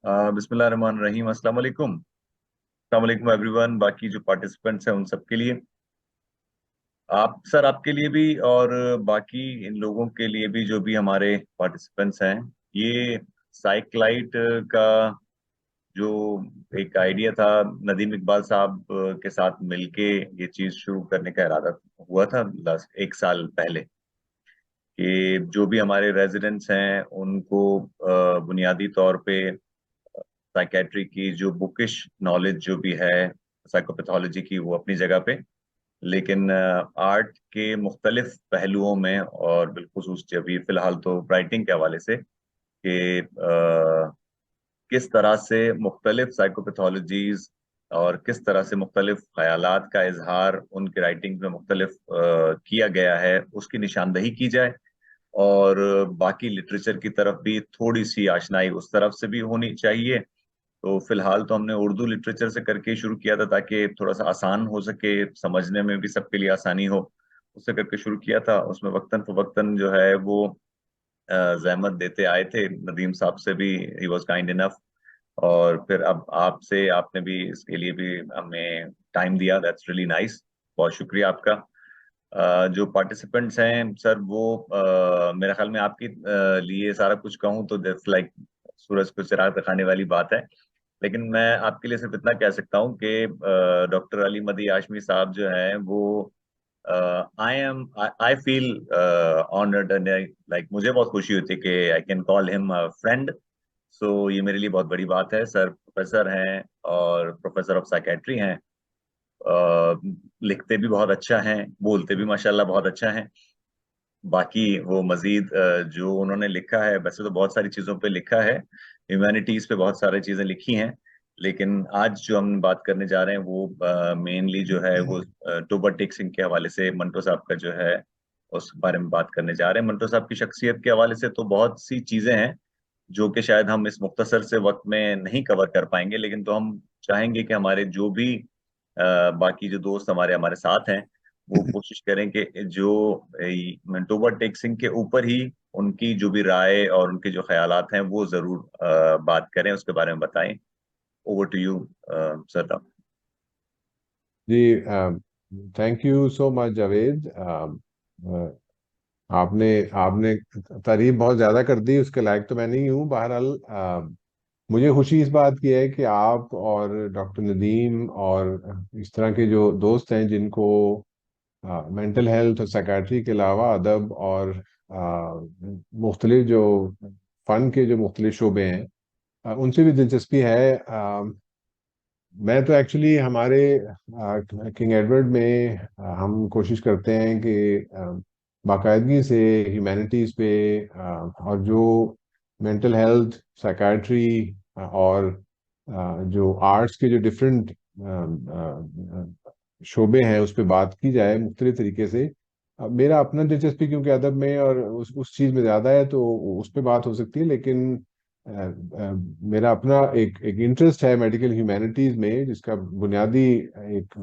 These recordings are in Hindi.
बिस्मिल्लाहिर्रहमानिर्रहीम। अस्सलाम वालेकुम। अस्सलाम वालेकुम एवरीवन। बाकी जो पार्टिसिपेंट्स हैं उन सब के लिए, आप सर, आपके लिए भी और बाकी इन लोगों के लिए भी जो भी हमारे पार्टिसिपेंट्स हैं, ये साइक्लाइट का जो एक आइडिया था, नदीम इकबाल साहब के साथ मिलके ये चीज शुरू करने का इरादा हुआ था लास्ट 1 साल पहले, कि जो भी हमारे रेजिडेंट्स हैं उनको बुनियादी तौर पे साइकेट्री की जो बुकिश नॉलेज जो भी है, साइकोपैथोलॉजी की, वो अपनी जगह पे, लेकिन आर्ट के मुख्तलिफ पहलुओं में, और बिलखुसूस जब ये फिलहाल तो राइटिंग के हवाले से, कि किस तरह से मुख्तलिफ साइकोपैथोलॉजीज और किस तरह से मुख्तलिफ ख्यालात का इजहार उनके राइटिंग में मुख्तलिफ किया गया है, उसकी निशानदही की जाए। और बाकी लिटरेचर की तरफ भी थोड़ी सी आशनाई उस तरफ से भी होनी चाहिए। तो फिलहाल तो हमने उर्दू लिटरेचर से करके शुरू किया था, ताकि थोड़ा सा आसान हो सके, समझने में भी सबके लिए आसानी हो। उससे करके शुरू किया था। उसमें वक्तन फवक्तन जो है वो जहमत देते आए थे, नदीम साहब से भी, ही वॉज काइंड इनफ। और फिर अब आपसे, आपने भी इसके लिए भी हमें टाइम दिया, दैट्स रियली नाइस। बहुत शुक्रिया आपका। जो पार्टिसिपेंट्स हैं सर, वो मेरे ख्याल में आपके लिए सारा कुछ कहूँ तो दैट्स लाइक सूरज को चिराग दिखाने वाली बात है। लेकिन मैं आपके लिए सिर्फ इतना कह सकता हूँ कि डॉक्टर अली मदी आशमी साहब जो हैं वो, आई फील ऑनर्ड, लाइक मुझे बहुत खुशी होती है कि I can call him friend. सो ये मेरे लिए बहुत बड़ी बात है। सर प्रोफेसर हैं और प्रोफेसर ऑफ साइकेट्री हैं। लिखते भी बहुत अच्छा हैं, बोलते भी माशाल्लाह बहुत अच्छा हैं। बाकी वो मजीद जो उन्होंने लिखा है, वैसे तो बहुत सारी चीज़ों पे लिखा है, ह्यूमैनिटीज पे बहुत सारी चीज़ें लिखी हैं, लेकिन आज जो हम बात करने जा रहे हैं वो मेनली जो है वो टोबर टेक सिंह के हवाले से, मंटो साहब का जो है उस बारे में बात करने जा रहे हैं। मंटो साहब की शख्सियत के हवाले से तो बहुत सी चीज़ें हैं जो कि शायद हम इस मुख्तसर से वक्त में नहीं कवर कर पाएंगे, लेकिन तो हम चाहेंगे कि हमारे जो भी बाकी जो दोस्त हमारे हमारे साथ हैं, वो कोशिश करें कि जो टोबर टेक सिंह के ऊपर ही उनकी जो भी राय और उनके जो ख्यालात हैं वो जरूर बात करें, उसके बारे में बताएं। Over to you sir. जी, thank you so much Javed. आपने आपने तारीफ बहुत ज़्यादा कर दी, उसके लायक तो मैं नहीं हूँ। बहरहाल, मुझे खुशी इस बात की है कि आप और डॉक्टर नदीम और इस तरह के जो दोस्त हैं जिनको मेंटल हेल्थ और साइकेट्री के अलावा अदब और मुख्तलिफ जो फ़न के जो मुख्तलिफ शोबे हैं, उनसे भी दिलचस्पी है। मैं तो एक्चुअली हमारे किंग एडवर्ड में हम कोशिश करते हैं कि बाकायदगी से ह्यूमैनिटीज़ पे और जो मेंटल हेल्थ, साइकाट्री और जो आर्ट्स के जो डिफरेंट शोबे हैं उस पर बात की जाए मुख्तलिफ तरीके से। मेरा अपना दिलचस्पी क्योंकि अदब में और उस चीज़ में ज़्यादा है, तो उस पर बात हो सकती है। लेकिन मेरा अपना एक एक इंटरेस्ट है मेडिकल ह्यूमैनिटीज़ में, जिसका बुनियादी एक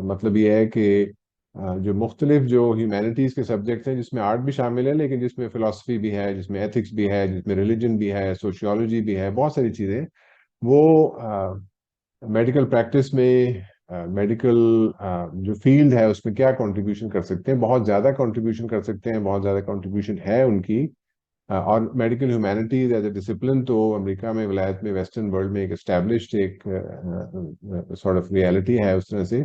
मतलब ये है कि जो मुख्तलिफ जो ह्यूमैनिटीज़ के सब्जेक्ट्स हैं, जिसमें आर्ट भी शामिल है, लेकिन जिसमें फ़िलासफ़ी भी है, जिसमें एथिक्स भी है, जिसमें रिलीजन भी है, सोशियोलॉजी भी है, बहुत सारी चीज़ें, वो मेडिकल प्रैक्टिस में, मेडिकल जो फील्ड है उसमें क्या कंट्रीब्यूशन कर सकते हैं। बहुत ज़्यादा कंट्रीब्यूशन कर सकते हैं, बहुत ज़्यादा कंट्रीब्यूशन है उनकी। और medical humanities as a discipline तो अमेरिका में, विलायत में, वेस्टर्न वर्ल्ड में एक एस्टेब्लिश्ड एक सॉर्ट ऑफ रियलिटी है उस तरह से।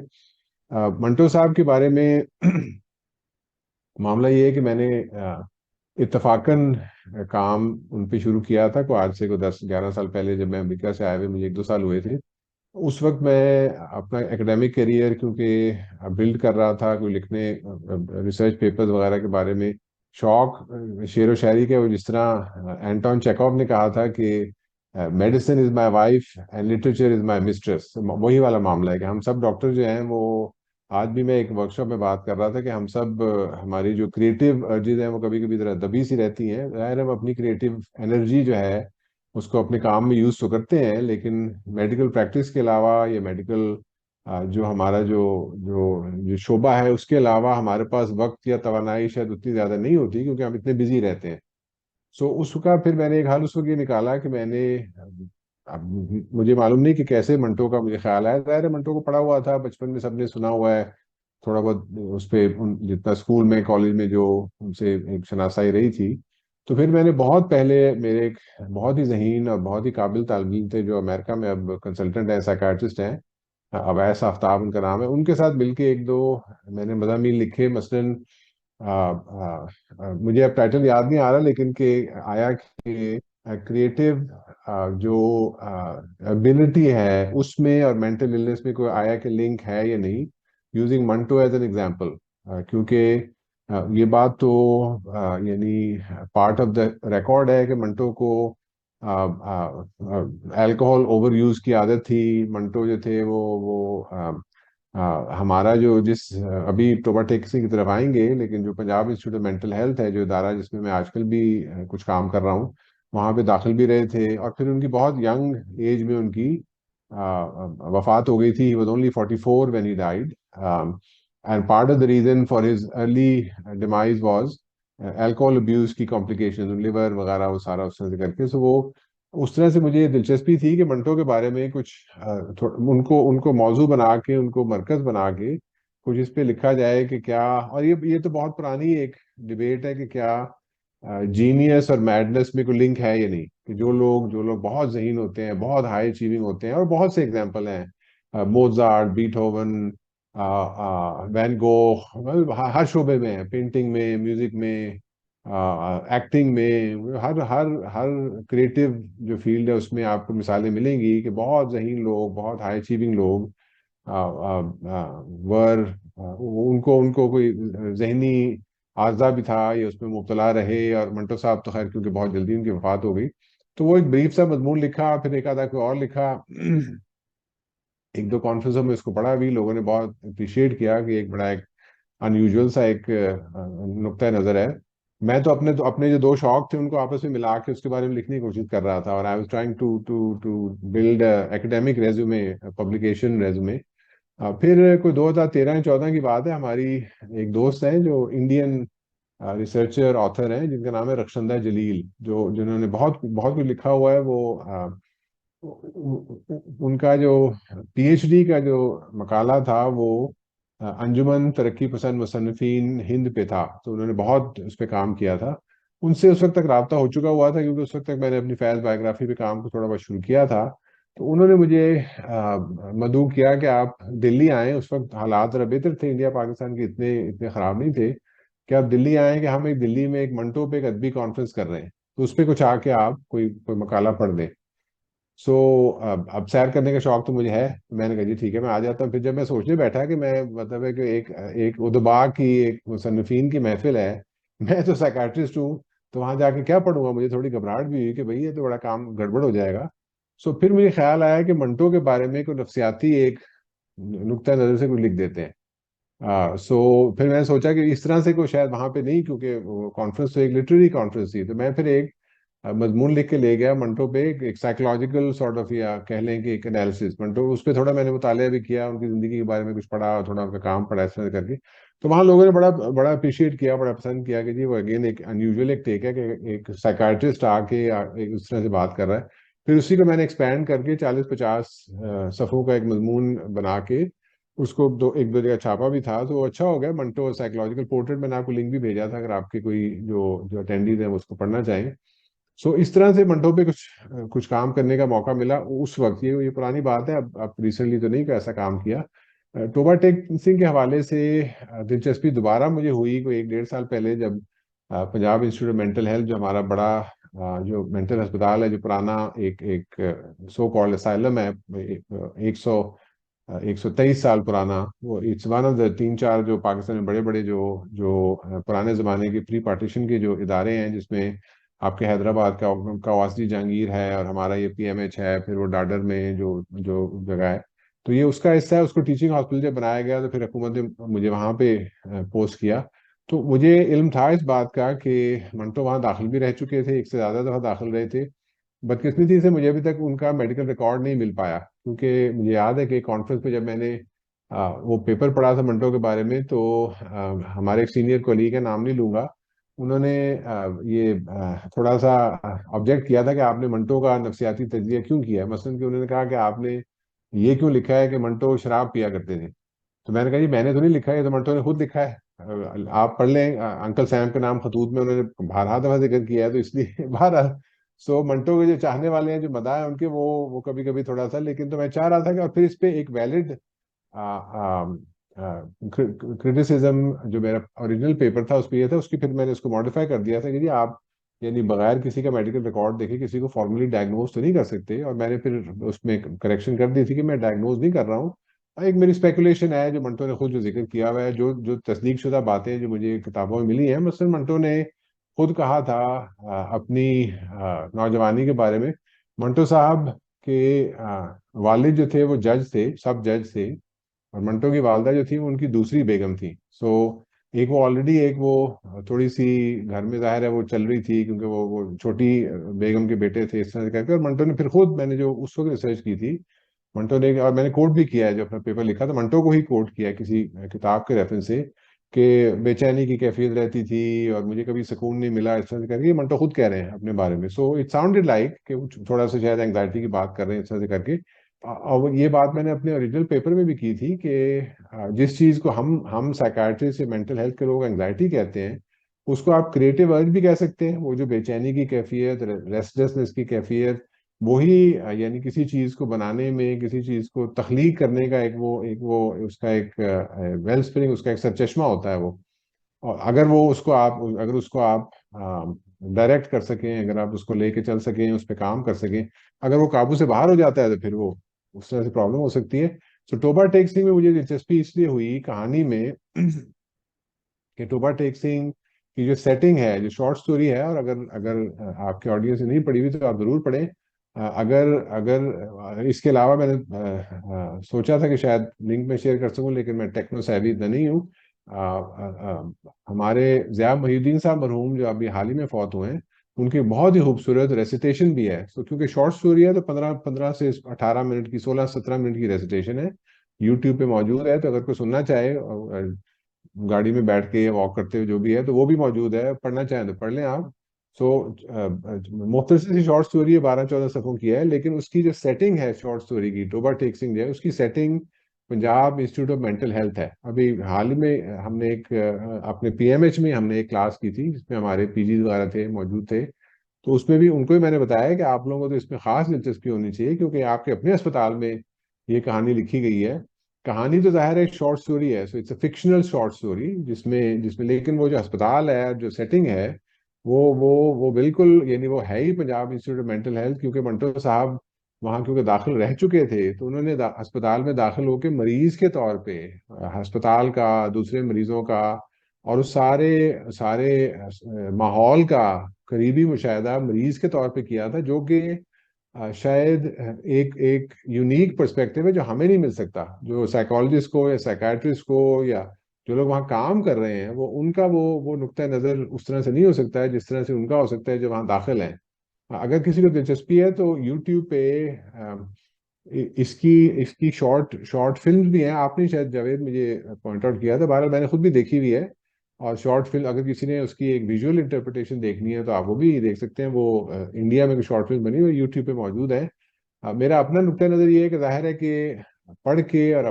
मंटो साहब के बारे में मामला ये है कि मैंने इत्तफाकन काम उन पे शुरू किया था को आज से को 10-11 साल पहले, जब मैं अमेरिका से आए हुए मुझे 1-2 साल हुए थे। उस वक्त मैं अपना एकेडमिक करियर क्योंकि बिल्ड कर रहा था, कोई लिखने, रिसर्च पेपर्स वगैरह के बारे में शौक, शेर व शायरी के, वो जिस तरह एंटोन चेकॉव ने कहा था कि medicine is my wife and literature is my mistress, वही वाला मामला है कि हम सब डॉक्टर जो हैं वो, आज भी मैं एक वर्कशॉप में बात कर रहा था कि हम सब हमारी जो क्रिएटिव अर्जीज हैं वो कभी कभी जरा दबी सी रहती हैं। ज़ाहिर है, हम अपनी क्रिएटिव एनर्जी जो है उसको अपने काम में यूज तो करते हैं, लेकिन मेडिकल प्रैक्टिस के अलावा, ये मेडिकल जो हमारा जो जो जो शोबा है, उसके अलावा हमारे पास वक्त या तवानाई शायद उतनी ज़्यादा नहीं होती, क्योंकि हम इतने बिजी रहते हैं। सो उसका फिर मैंने एक हल उस वक्त ये निकाला कि मैंने अब मुझे मालूम नहीं कि कैसे मंटो का मुझे ख्याल आया। ज़ाहिर है मंटो को पढ़ा हुआ था बचपन में, सबने सुना हुआ है थोड़ा बहुत उस पे, जितना स्कूल में कॉलेज में जो उनसे एक शनासाई रही थी। तो फिर मैंने बहुत पहले, मेरे एक बहुत ही ज़हीन और बहुत ही काबिल तालिब थे जो अमेरिका में अब कंसल्टेंट हैं, साइकाट्रिस्ट हैं, अवैस आफ्ताब उनका नाम है, उनके साथ मिलके एक दो मैंने मज़ामीन लिखे। मसलन मुझे अब टाइटल याद नहीं आ रहा, लेकिन के आया कि क्रिएटिव जो एबिलिटी है उसमें और मेंटल इलनेस में कोई आया कि लिंक है या नहीं, using Manto as an example. क्योंकि ये बात तो यानी पार्ट ऑफ द रिकॉर्ड है कि मंटो को अल्कोहल ओवर यूज की आदत थी। मंटो जो थे वो हमारा जो जिस अभी टोबा टेक्सी की तरफ आएंगे, लेकिन जो Punjab Institute of Mental health है, जो इदारा जिसमें मैं आजकल भी कुछ काम कर रहा हूँ, वहाँ पे दाखिल भी रहे थे। और फिर उनकी बहुत यंग एज में उनकी वफात हो गई थी। He was only 44 when he died, and part of the reason for his early demise was alcohol abuse की कॉम्प्लिकेशन, लिवर वगैरह वो सारा उस तरह से करके। सो वो उस तरह से मुझे दिलचस्पी थी कि मंटो के बारे में कुछ उनको उनको मौजू बना के, उनको मरकज बना के कुछ इस पे लिखा जाए कि क्या। और ये तो बहुत पुरानी एक डिबेट है कि क्या जीनियस और मैडनेस में कोई लिंक है या नहीं, कि जो लोग बहुत जहीन होते हैं, बहुत हाई अचीविंग होते हैं, और बहुत से एग्जांपल हैं, मोजार्ट, बीथोवन, वैन गो, हर शोबे में है, पेंटिंग में, म्यूजिक में, एक्टिंग में, हर क्रिएटिव जो फील्ड है उसमें आपको मिसालें मिलेंगी कि बहुत जहीन लोग, बहुत हाई अचीविंग लोग वर उनको उनको कोई जहनी आर्जा भी था, ये उसमें मुब्तला रहे। और मंटो साहब तो खैर क्योंकि बहुत जल्दी उनकी वफात हो गई, तो वो एक ब्रीफ सा मजमून लिखा, फिर एक आधा कोई और लिखा। एक दो कॉन्फ्रेंसों में इसको पढ़ा भी, लोगों ने बहुत अप्रिशिएट किया कि एक बड़ा एक अनयूजुअल सा एक नुक्ता नजर है। मैं तो अपने जो दो शौक थे उनको आपस में मिला के उसके बारे में लिखने की कोशिश कर रहा था, और I was trying to build academic resume, publication resume. फिर कोई 2013 या 14 की बात है, हमारी एक दोस्त है जो इंडियन रिसर्चर ऑथर हैं, जिनका नाम है रक्षंदा जलील, जो जिन्होंने बहुत बहुत कुछ लिखा हुआ है। वो उनका जो पीएचडी का जो मकाला था वो अंजुमन तरक्की पसंद मुसन्निफीन हिंद पे था, तो उन्होंने बहुत उस पर काम किया था। उनसे उस वक्त तक रब्ता हो चुका हुआ था, क्योंकि उस वक्त तक मैंने अपनी फैज बायोग्राफी पे काम को थोड़ा बहुत शुरू किया था। तो उन्होंने मुझे मदऊ किया कि आप दिल्ली आएँ। उस वक्त हालात जरा बेहतर थे, इंडिया पाकिस्तान के इतने इतने ख़राब नहीं थे, कि आप दिल्ली आएँ, कि हम एक दिल्ली में एक मंटो पे एक अदबी कॉन्फ्रेंस कर रहे हैं, तो उस पर कुछ आके आप कोई कोई मकाला पढ़ दें। सो अब सैर करने का शौक तो मुझे है, तो मैंने कहा जी ठीक है मैं आ जाता हूँ। फिर जब मैं सोचने बैठा कि मैं मतलब है कि एक एक उदबा की, एक मुसन्निफीन की महफिल है, मैं तो साइकाट्रिस्ट हूँ, तो वहां जाके क्या पढ़ूंगा, मुझे थोड़ी घबराहट भी हुई कि भाई ये तो बड़ा काम गड़बड़ हो जाएगा। सो फिर मुझे ख्याल आया कि मंटो के बारे में कोई नफ्सियाती एक नुक्ता नजर से कुछ लिख देते हैं। सो फिर मैंने सोचा कि इस तरह से कोई शायद वहां पे नहीं, क्योंकि कॉन्फ्रेंस तो एक लिटरेरी कॉन्फ्रेंस थी, तो मैं फिर एक मजमून लिख के ले गया मंटो पे, एक साइकोलॉजिकल सॉर्ट ऑफ, या कह लें कि एक एनालिसिस मंटो, उस पर थोड़ा मैंने मुतालिया भी किया, उनकी जिंदगी के बारे में कुछ पढ़ा, थोड़ा उनका काम पढ़ा, इस तरह करके। तो वहाँ लोगों ने बड़ा बड़ा अप्रिशिएट किया, बड़ा पसंद किया कि जी वो अगेन एक अनयूजुअल एक टेक है कि एक साइकाट्रिस्ट आके एक उस तरह से बात कर रहा है। फिर उसी को मैंने एक्सपैंड करके 40-50 सफ़ों का एक मजमून बना के उसको एक दो जगह छापा भी था, तो वो अच्छा हो गया। मंटो साइकोलॉजिकल पोर्ट्रेट मैंने आपको लिंक भी भेजा था, अगर आपके कोई जो जो अटेंडीज हैं वो उसको पढ़ना चाहें। सो इस तरह से मंटो पे कुछ कुछ काम करने का मौका मिला उस वक्त। ये पुरानी बात है, अब रिसेंटली तो नहीं कोई ऐसा काम किया। टोबा टेक सिंह के हवाले से दिलचस्पी दोबारा मुझे हुई कोई 1-1.5 साल पहले, जब Punjab Institute of Mental health, जो हमारा बड़ा जो मेंटल अस्पताल है, जो पुराना एक एक सो कॉल्ड असाइलम है, 123 साल पुराना, वो इट्स वन ऑफ द 3-4 जो पाकिस्तान में बड़े बड़े जो जो पुराने ज़माने के प्री पार्टीशन के जो इदारे हैं, जिसमें आपके हैदराबाद का वासदी जहांगीर है, और हमारा ये पीएमएच है, फिर वो डाडर में जो जो जगह है, तो ये उसका हिस्सा है। उसको टीचिंग हॉस्पिटल जब बनाया गया, तो फिर हुकूमत ने मुझे वहाँ पे पोस्ट किया। तो मुझे इल्म था इस बात का कि मंटो वहाँ दाखिल भी रह चुके थे, एक से ज़्यादा दफ़ा दाखिल रहे थे। बदकिस्मती से मुझे अभी तक उनका मेडिकल रिकॉर्ड नहीं मिल पाया, क्योंकि मुझे याद है कि कॉन्फ्रेंस पे जब मैंने वो पेपर पढ़ा था मंटो के बारे में, तो हमारे एक सीनियर कोलीग है, नाम नहीं लूंगा, उन्होंने ये थोड़ा सा ऑब्जेक्ट किया था कि आपने मंटो का नफसियाती तजिया क्यों किया है। मसलन कि उन्होंने कहा कि आपने ये क्यों लिखा है कि मंटो शराब पिया करते थे। तो मैंने कहा जी मैंने तो नहीं लिखा है, ये तो मंटो ने खुद लिखा है। आप पढ़ लें, अंकल सैम के नाम खतूत में उन्होंने बारह दफा जिक्र किया है, तो इसलिए बहरहाल। सो मंटो के जो चाहने वाले हैं, जो मदाह है उनके, वो कभी कभी थोड़ा सा, लेकिन तो मैं चाह रहा था कि, और फिर इस पे एक वैलिड क्रिटिसिज्म जो मेरा ओरिजिनल पेपर था उस पर, ये था, उसकी फिर मैंने उसको मॉडिफाई कर दिया था कि जी आप यानी बगैर किसी का मेडिकल रिकॉर्ड देखे किसी को फॉर्मली डायग्नोज तो नहीं कर सकते। और मैंने फिर उसमें करेक्शन कर दी थी कि मैं डायग्नोज नहीं कर रहा हूँ, एक मेरी स्पेकुलेशन है, जो मंटो ने खुद जो जिक्र किया हुआ है, जो जो तस्दीक शुदा बातें जो मुझे किताबों में मिली हैं। मसलन मंटो ने खुद कहा था अपनी नौजवानी के बारे में। मंटो साहब के वालिद जो थे वो जज थे, सब जज थे। और मंटो की वालदा जो थी वो उनकी दूसरी बेगम थी। सो एक वो ऑलरेडी, एक वो थोड़ी सी घर में जाहिर है वो चल रही थी, क्योंकि वो छोटी बेगम के बेटे थे, इस तरह से करके। और मंटो ने फिर खुद, मैंने जो उस वक्त रिसर्च की थी, मंटो ने, और मैंने कोट भी किया है, जो अपना पेपर लिखा था मंटो को ही कोट किया है किसी किताब के रेफरेंस से, कि बेचैनी की कैफियत रहती थी और मुझे कभी सुकून नहीं मिला, इस तरह से करके। ये मंटो खुद कह रहे हैं अपने बारे में। सो इट साउंडेड लाइक कि वो थोड़ा सा शायद एंग्जाइटी की बात कर रहे हैं, इस तरह से करके। और ये बात मैंने अपने ओरिजिनल पेपर में भी की थी कि जिस चीज को हम साइकाट्रिस्ट या मेंटल हेल्थ के लोग एंग्जाइटी कहते हैं, उसको आप क्रिएटिव अर्ज भी कह सकते हैं। वो जो बेचैनी की कैफियत, रेस्टलेसनेस की कैफियत, वही यानी किसी चीज को बनाने में, किसी चीज को तख्लीक करने का एक वो उसका एक वेल स्प्रिंग, उसका एक सरचश्मा होता है वो। और अगर उसको आप डायरेक्ट कर सकें, अगर आप उसको लेके चल सकें, उस पर काम कर सकें, अगर वो काबू से बाहर हो जाता है तो फिर वो उस तरह से प्रॉब्लम हो सकती है। तो टोबा टेक सिंह में मुझे दिलचस्पी इसलिए हुई कहानी में कि टोबा टेक सिंह की जो सेटिंग है, जो शॉर्ट स्टोरी है, और अगर अगर आपके ऑडियंस ने नहीं पढ़ी हुई तो आप जरूर पढ़ें। अगर अगर इसके अलावा मैंने सोचा था कि शायद लिंक में शेयर कर सकूं, लेकिन मैं टेक्नो savvy इतना नहीं हूँ। हमारे ज़िया मोहिउद्दीन साहब मरहूम, जो अभी हाल ही में फौत हुए हैं, उनकी बहुत ही खूबसूरत रेसिटेशन भी है। तो क्योंकि शॉर्ट स्टोरी है तो 15 से 18 मिनट की, 16-17 मिनट की रेसिटेशन है, यूट्यूब पे मौजूद है। तो अगर कोई सुनना चाहे गाड़ी में बैठ के या वॉक करते हुए जो भी है, तो वो भी मौजूद है, पढ़ना चाहें तो पढ़ लें आप। सो मुख्तसर सी शॉर्ट स्टोरी है, 12-14 सफ़ों की है, लेकिन उसकी जो सेटिंग है शॉर्ट स्टोरी की, टोबा टेक सिंह जो है, उसकी setting Punjab Institute of Mental health है। अभी हाल ही में हमने एक अपने पीएमएच में हमने एक क्लास की थी, जिसमें हमारे पीजी वगैरह थे, मौजूद थे। तो उसमें भी उनको ही मैंने बताया कि आप लोगों को तो इसमें खास दिलचस्पी होनी चाहिए, क्योंकि आपके अपने अस्पताल में ये कहानी लिखी गई है। कहानी तो जाहिर है एक शॉर्ट स्टोरी है, so it's a fictional short story, जिसमें जिसमें लेकिन वो जो अस्पताल है, जो सेटिंग है, वो बिल्कुल यानी वो है ही Punjab Institute of Mental Health. क्योंकि मंटो साहब वहाँ क्योंकि दाखिल रह चुके थे, तो उन्होंने अस्पताल में दाखिल होकर मरीज के तौर पे अस्पताल का, दूसरे मरीजों का, और उस सारे सारे माहौल का करीबी मुशाहिदा मरीज के तौर पे किया था, जो कि शायद एक एक यूनिक पर्सपेक्टिव है जो हमें नहीं मिल सकता। जो साइकोलॉजिस्ट को या साइकाट्रिस्ट को या जो लोग वहाँ काम कर रहे हैं, वो उनका वो नुक्ता नज़र उस तरह से नहीं हो सकता है जिस तरह से उनका हो सकता है जो वहाँ दाखिल है। अगर किसी को दिलचस्पी है तो यूट्यूब पे इसकी इसकी शॉर्ट शॉर्ट फिल्म भी हैं। आपने शायद जावेद मुझे पॉइंट आउट किया था, बहरहाल मैंने खुद भी देखी हुई है। और शॉर्ट फिल्म अगर किसी ने उसकी एक विजुअल इंटरप्रिटेशन देखनी है तो आप वो भी देख सकते हैं। वो इंडिया में कोई शॉर्ट फिल्म बनी हुई यूट्यूब पे मौजूद है। मेरा अपना नुक्ता नज़र ये है कि जाहिर है कि पढ़ के और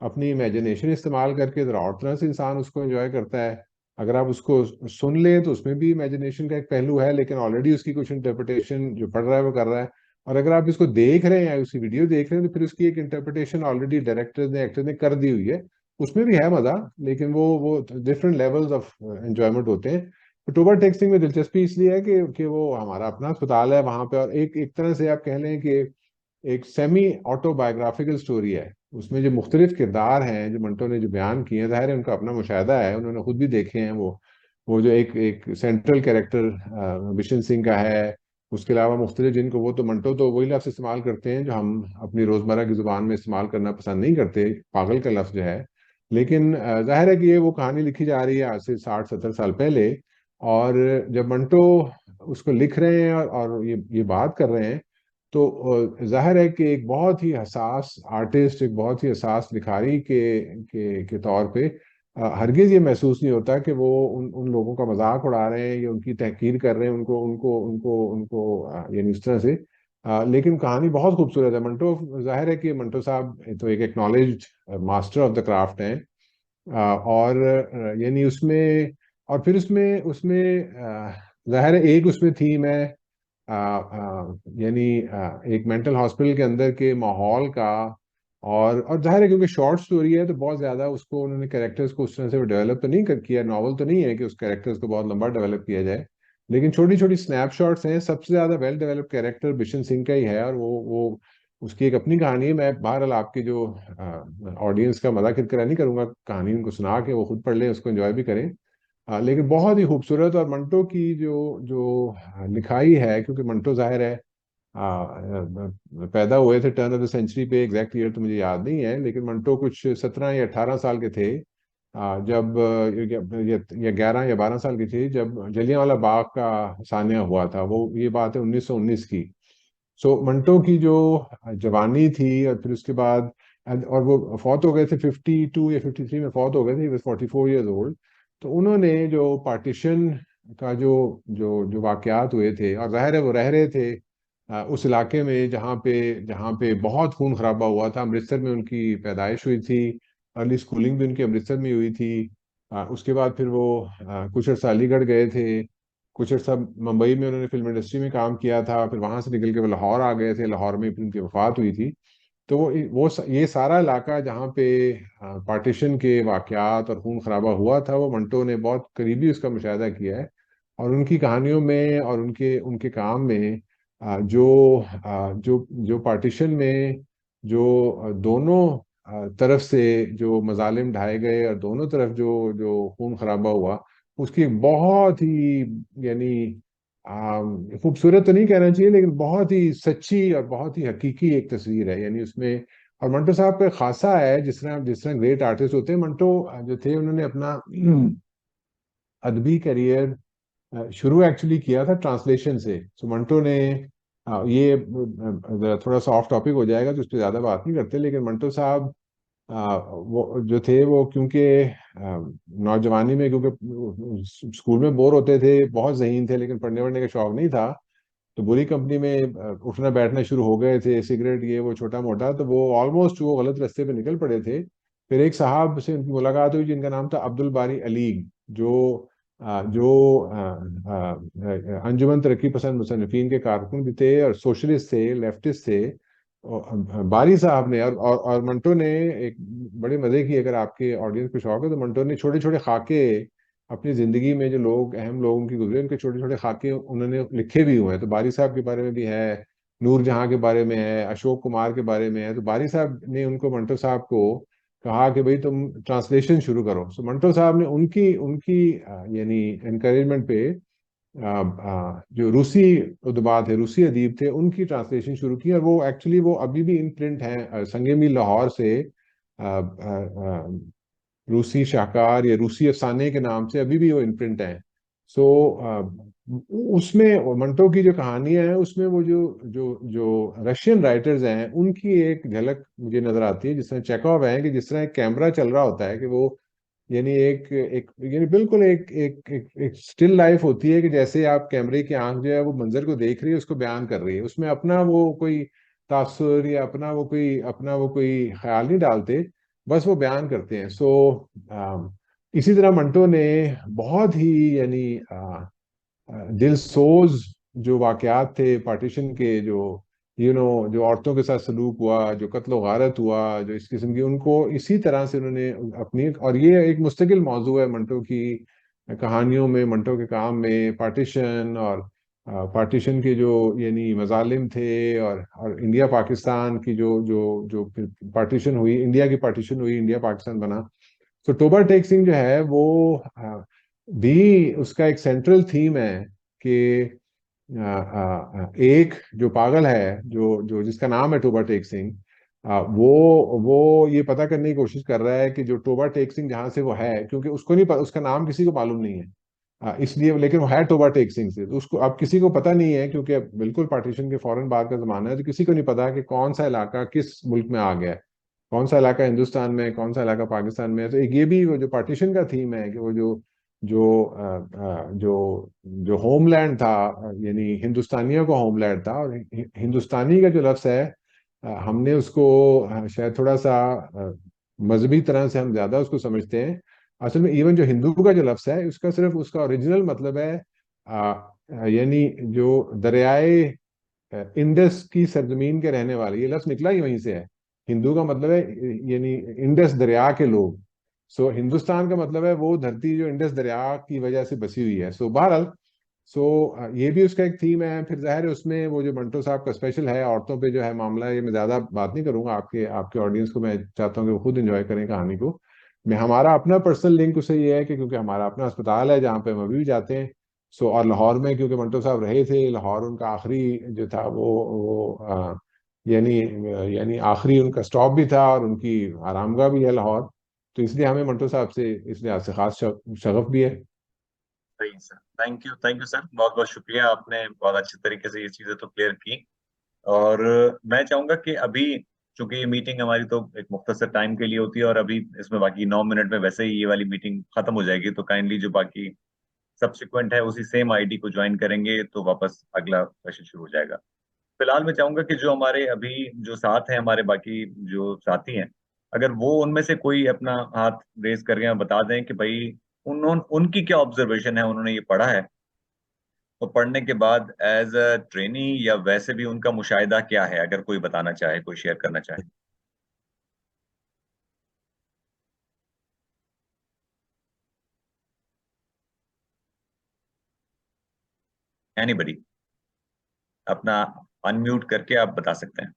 अपनी इमेजिनेशन इस्तेमाल करके ज़रा और तरह से इंसान उसको एंजॉय करता है। अगर आप उसको सुन लें तो उसमें भी इमेजिनेशन का एक पहलू है, लेकिन ऑलरेडी उसकी कुछ इंटरप्रिटेशन जो पढ़ रहा है वो कर रहा है। और अगर आप इसको देख रहे हैं, उसकी वीडियो देख रहे हैं, तो फिर उसकी एक इंटरप्रिटेशन ऑलरेडी डायरेक्टर ने, एक्टर ने कर दी हुई है। उसमें भी है मजा, लेकिन वो डिफरेंट लेवल्स ऑफ एंजॉयमेंट होते हैं। तो टोबा टेक्सटिंग में दिलचस्पी इसलिए है कि वो हमारा अपना अस्पताल है वहां पे, और एक एक तरह से आप कह लें कि एक सेमी ऑटोबायोग्राफिकल स्टोरी है। उसमें जो मुख्तलिफ किरदार हैं जो मंटो ने जो बयान किए हैं, जाहिर है उनका अपना मुशाहिदा है, उन्होंने खुद भी देखे हैं। वो जो एक एक सेंट्रल कैरेक्टर बिशन सिंह का है, उसके अलावा मुख्तलिफ जिनको, वो तो मंटो तो वही लफ्ज़ इस्तेमाल करते हैं जो हम अपनी रोज़मर्रा की ज़ुबान में इस्तेमाल करना पसंद नहीं करते, पागल का लफ्ज़ जो है। लेकिन जाहिर है कि ये वो कहानी लिखी जा रही है आज से 60-70 साल पहले। और जब मंटो उसको लिख रहे हैं और ये बात कर रहे हैं, तो जाहिर है कि एक बहुत ही हसास आर्टिस्ट, एक बहुत ही हसास लिखारी के तौर पे हरगिज ये महसूस नहीं होता कि वो उन उन लोगों का मजाक उड़ा रहे हैं या उनकी तहकीर कर रहे हैं, उनको उनको उनको उनको यानी इस तरह से। लेकिन कहानी बहुत खूबसूरत है। मंटो, जाहिर है कि मंटो साहब तो एक acknowledged master of the craft हैं। और यानी उसमें, और फिर उसमें उसमें जाहिर है एक उसमें थीम है, यानी एक मेंटल हॉस्पिटल के अंदर के माहौल का। और जाहिर है क्योंकि शॉर्ट स्टोरी है तो बहुत ज्यादा उसको उन्होंने कैरेक्टर्स को उस तरह से डेवलप तो नहीं किया, नॉवल तो नहीं है कि उस कैरेक्टर्स को बहुत लंबा डेवलप किया जाए। लेकिन छोटी छोटी स्नैपशॉट्स हैं। सबसे ज्यादा well develop character Bishan Singh का ही है, और वो उसकी एक अपनी कहानी है। मैं बहरहाल आपकी जो ऑडियंस का मजाक नहीं करूंगा, कहानी उनको सुना के वो खुद पढ़ लें, उसको एंजॉय भी करें। लेकिन बहुत ही खूबसूरत। और मंटो की जो जो लिखाई है, क्योंकि मंटो जाहिर है पैदा हुए थे टर्न ऑफ द सेंचुरी पे, एग्जैक्ट ईयर तो मुझे याद नहीं है, लेकिन मंटो कुछ 17 या 18 साल के थे जब या 11 या 12 साल के थे जब जलियांवाला बाग का सान्या हुआ था। वो ये बात है 1919 की। सो मंटो की जो जवानी थी, और फिर उसके बाद और वो फौत हो गए थे 52 या 53 में फौत हो गए थे, 44 ईयर्स ओल्ड। तो उन्होंने जो पार्टीशन का जो वाकयात हुए थे, और जाहिर है वो रह रहे थे उस इलाके में जहाँ पे बहुत खून खराबा हुआ था। अमृतसर में उनकी पैदाइश हुई थी, अर्ली स्कूलिंग भी उनकी अमृतसर में हुई थी। उसके बाद फिर वो कुछ अर्सा अलीगढ़ गए थे, कुछ अर्सा मुंबई में उन्होंने फिल्म इंडस्ट्री में काम किया था, फिर वहां से निकल के वो लाहौर आ गए थे, लाहौर में फिर उनकी वफात हुई थी। तो ये सारा इलाका जहाँ पे पार्टीशन के वाकयात और खून खराबा हुआ था, वो मंटो ने बहुत करीबी उसका मुशाहिदा किया है। और उनकी कहानियों में और उनके उनके काम में जो पार्टीशन में जो दोनों तरफ से जो मजालिम ढाए गए और दोनों तरफ जो जो खून खराबा हुआ, उसकी एक बहुत ही यानी खूबसूरत तो नहीं कहना चाहिए, लेकिन बहुत ही सच्ची और बहुत ही हकीकी एक तस्वीर है यानी उसमें। और मंटो साहब पे खासा है, जिस तरह ग्रेट आर्टिस्ट होते हैं, मंटो जो थे उन्होंने अपना अदबी करियर शुरू एक्चुअली किया था ट्रांसलेशन से। सो मंटो ने ये थोड़ा सा ऑफ टॉपिक हो जाएगा तो उस पर ज्यादा बात नहीं करते, लेकिन मंटो साहब वो जो थे वो क्योंकि नौजवानी में, क्योंकि स्कूल में बोर होते थे, बहुत ज़हीन थे लेकिन पढ़ने वढ़ने का शौक नहीं था, तो बुरी कंपनी में उठना बैठना शुरू हो गए थे, सिगरेट ये वो छोटा मोटा, तो वो ऑलमोस्ट वो गलत रास्ते पे निकल पड़े थे। फिर एक साहब से उनकी मुलाकात हुई जिनका नाम था अब्दुल बारी अलीग, जो अंजुमन तरक्की पसंद मुसन्निफीन के कारकुन भी थे और सोशलिस्ट थे, लेफ्टिस्ट थे। बारी साहब ने और मंटो ने एक बड़े मजे की, अगर आपके ऑडियंस को शौक है तो मंटो ने छोटे छोटे खाके अपनी जिंदगी में जो लोग अहम लोगों की गुजरे उनके छोटे छोटे खाके उन्होंने लिखे भी हुए हैं। तो बारी साहब के बारे में भी है, नूर जहां के बारे में है, अशोक कुमार के बारे में है। तो बारी साहब ने उनको, मंटो साहब को कहा कि भाई तुम ट्रांसलेशन शुरू करो। सो मंटो साहब ने उनकी उनकी यानी एनकरेजमेंट पे जो रूसी उदबा थे, रूसी अदीब थे, उनकी ट्रांसलेशन शुरू की। और वो एक्चुअली वो अभी भी इन प्रिंट हैं संगे मील लाहौर से। रूसी शाहकार या रूसी अफसाने के नाम से अभी भी वो इन प्रिंट हैं। सो उसमें मंटो की जो कहानियां हैं उसमें वो जो जो जो रशियन राइटर्स हैं उनकी एक झलक मुझे नजर आती है। जिस तरह चेकॉव है कि जिस तरह एक कैमरा चल रहा होता है कि वो यानी एक एक यानी बिल्कुल एक स्टिल लाइफ होती है कि जैसे आप कैमरे की आंख जो है वो मंजर को देख रही है, उसको बयान कर रही है, उसमें अपना वो कोई तासुर या अपना वो कोई ख्याल नहीं डालते, बस वो बयान करते हैं। सो इसी तरह मंटो ने बहुत ही यानी दिल सोज जो वाकयात थे पार्टीशन के, जो जो औरतों के साथ सलूक हुआ, जो कत्ल गारत हुआ, जो इस किस्म की, उनको इसी तरह से उन्होंने अपनी, और ये एक मुस्तकिल मौजू है मंटो की कहानियों में, मंटो के काम में, पार्टीशन और पार्टीशन के जो यानी मजालिम थे, और इंडिया पाकिस्तान की जो जो जो पार्टीशन हुई, इंडिया की पार्टीशन हुई, इंडिया पाकिस्तान बना। तो टोबा टेक सिंह जो है वो भी उसका एक सेंट्रल थीम है कि एक जो पागल है, जो जो जिसका नाम है टोबा टेक सिंह, वो ये पता करने की कोशिश कर रहा है कि जो टोबा टेक सिंह जहां से वो है, क्योंकि उसको नहीं उसका नाम किसी को मालूम नहीं है, इसलिए, लेकिन वो है टोबा टेक सिंह से, तो उसको अब किसी को पता नहीं है, क्योंकि अब बिल्कुल पार्टीशन के फौरन बाद का जमाना है, तो किसी को नहीं पता कि कौन सा इलाका किस मुल्क में आ गया है। कौन सा इलाका हिंदुस्तान में है, कौन सा इलाका पाकिस्तान में है। तो एक ये भी वो जो पार्टीशन का थीम है कि वो जो जो जो होमलैंड था, यानी हिंदुस्तानियों का होमलैंड था, और हिंदुस्तानी का जो लफ्ज़ है, हमने उसको शायद थोड़ा सा मजहबी तरह से हम ज्यादा उसको समझते हैं। असल में इवन जो हिंदू का जो लफ्ज़ है, उसका सिर्फ उसका ओरिजिनल मतलब है यानी जो दरियाए इंडस की सरजमीन के रहने वाले, ये लफ्ज निकला ही वहीं से है। हिंदू का मतलब है यानी इंडस दरिया के लोग। सो हिंदुस्तान का मतलब है वो धरती जो इंडस दरिया की वजह से बसी हुई है। सो बहरहाल, ये भी उसका एक थीम है। फिर जाहिर है उसमें वो जो मंटो साहब का स्पेशल है औरतों पे जो है मामला, ये मैं ज्यादा बात नहीं करूंगा, आपके आपके ऑडियंस को मैं चाहता हूँ कि वो खुद एंजॉय करें कहानी को। मैं हमारा अपना पर्सनल लिंक उससे ये है कि क्योंकि हमारा अपना अस्पताल है जहाँ पे हम अभी भी जाते हैं। और लाहौर में क्योंकि मंटो साहब रहे थे, लाहौर उनका आखिरी जो था वो यानी यानी आखिरी उनका स्टॉप भी था और उनकी आरामगाह भी है लाहौर। तो इसलिए हमें मंटो साहब से इस लिहाज से खास शगफ भी है। सही सर, थैंक यू सर, बहुत बहुत शुक्रिया, आपने बहुत अच्छे तरीके से ये चीजें तो क्लियर की। और मैं चाहूंगा कि अभी, चूंकि ये मीटिंग हमारी तो एक मुख्तसर टाइम के लिए होती है और अभी इसमें बाकी 9 मिनट में वैसे ही ये वाली मीटिंग खत्म हो जाएगी, तो काइंडली जो बाकी सब्सिक्वेंट है उसी सेम आईडी को ज्वाइन करेंगे तो वापस अगला सेशन शुरू हो जाएगा। फिलहाल मैं चाहूंगा कि जो हमारे अभी जो साथ हैं, हमारे बाकी जो साथी हैं, अगर वो उनमें से कोई अपना हाथ रेज करके बता दें कि भाई उनकी क्या ऑब्जर्वेशन है, उन्होंने ये पढ़ा है, तो पढ़ने के बाद एज अ ट्रेनी या वैसे भी उनका मुशाहिदा क्या है, अगर कोई बताना चाहे, कोई शेयर करना चाहे। एनीबडी, अपना अनम्यूट करके आप बता सकते हैं।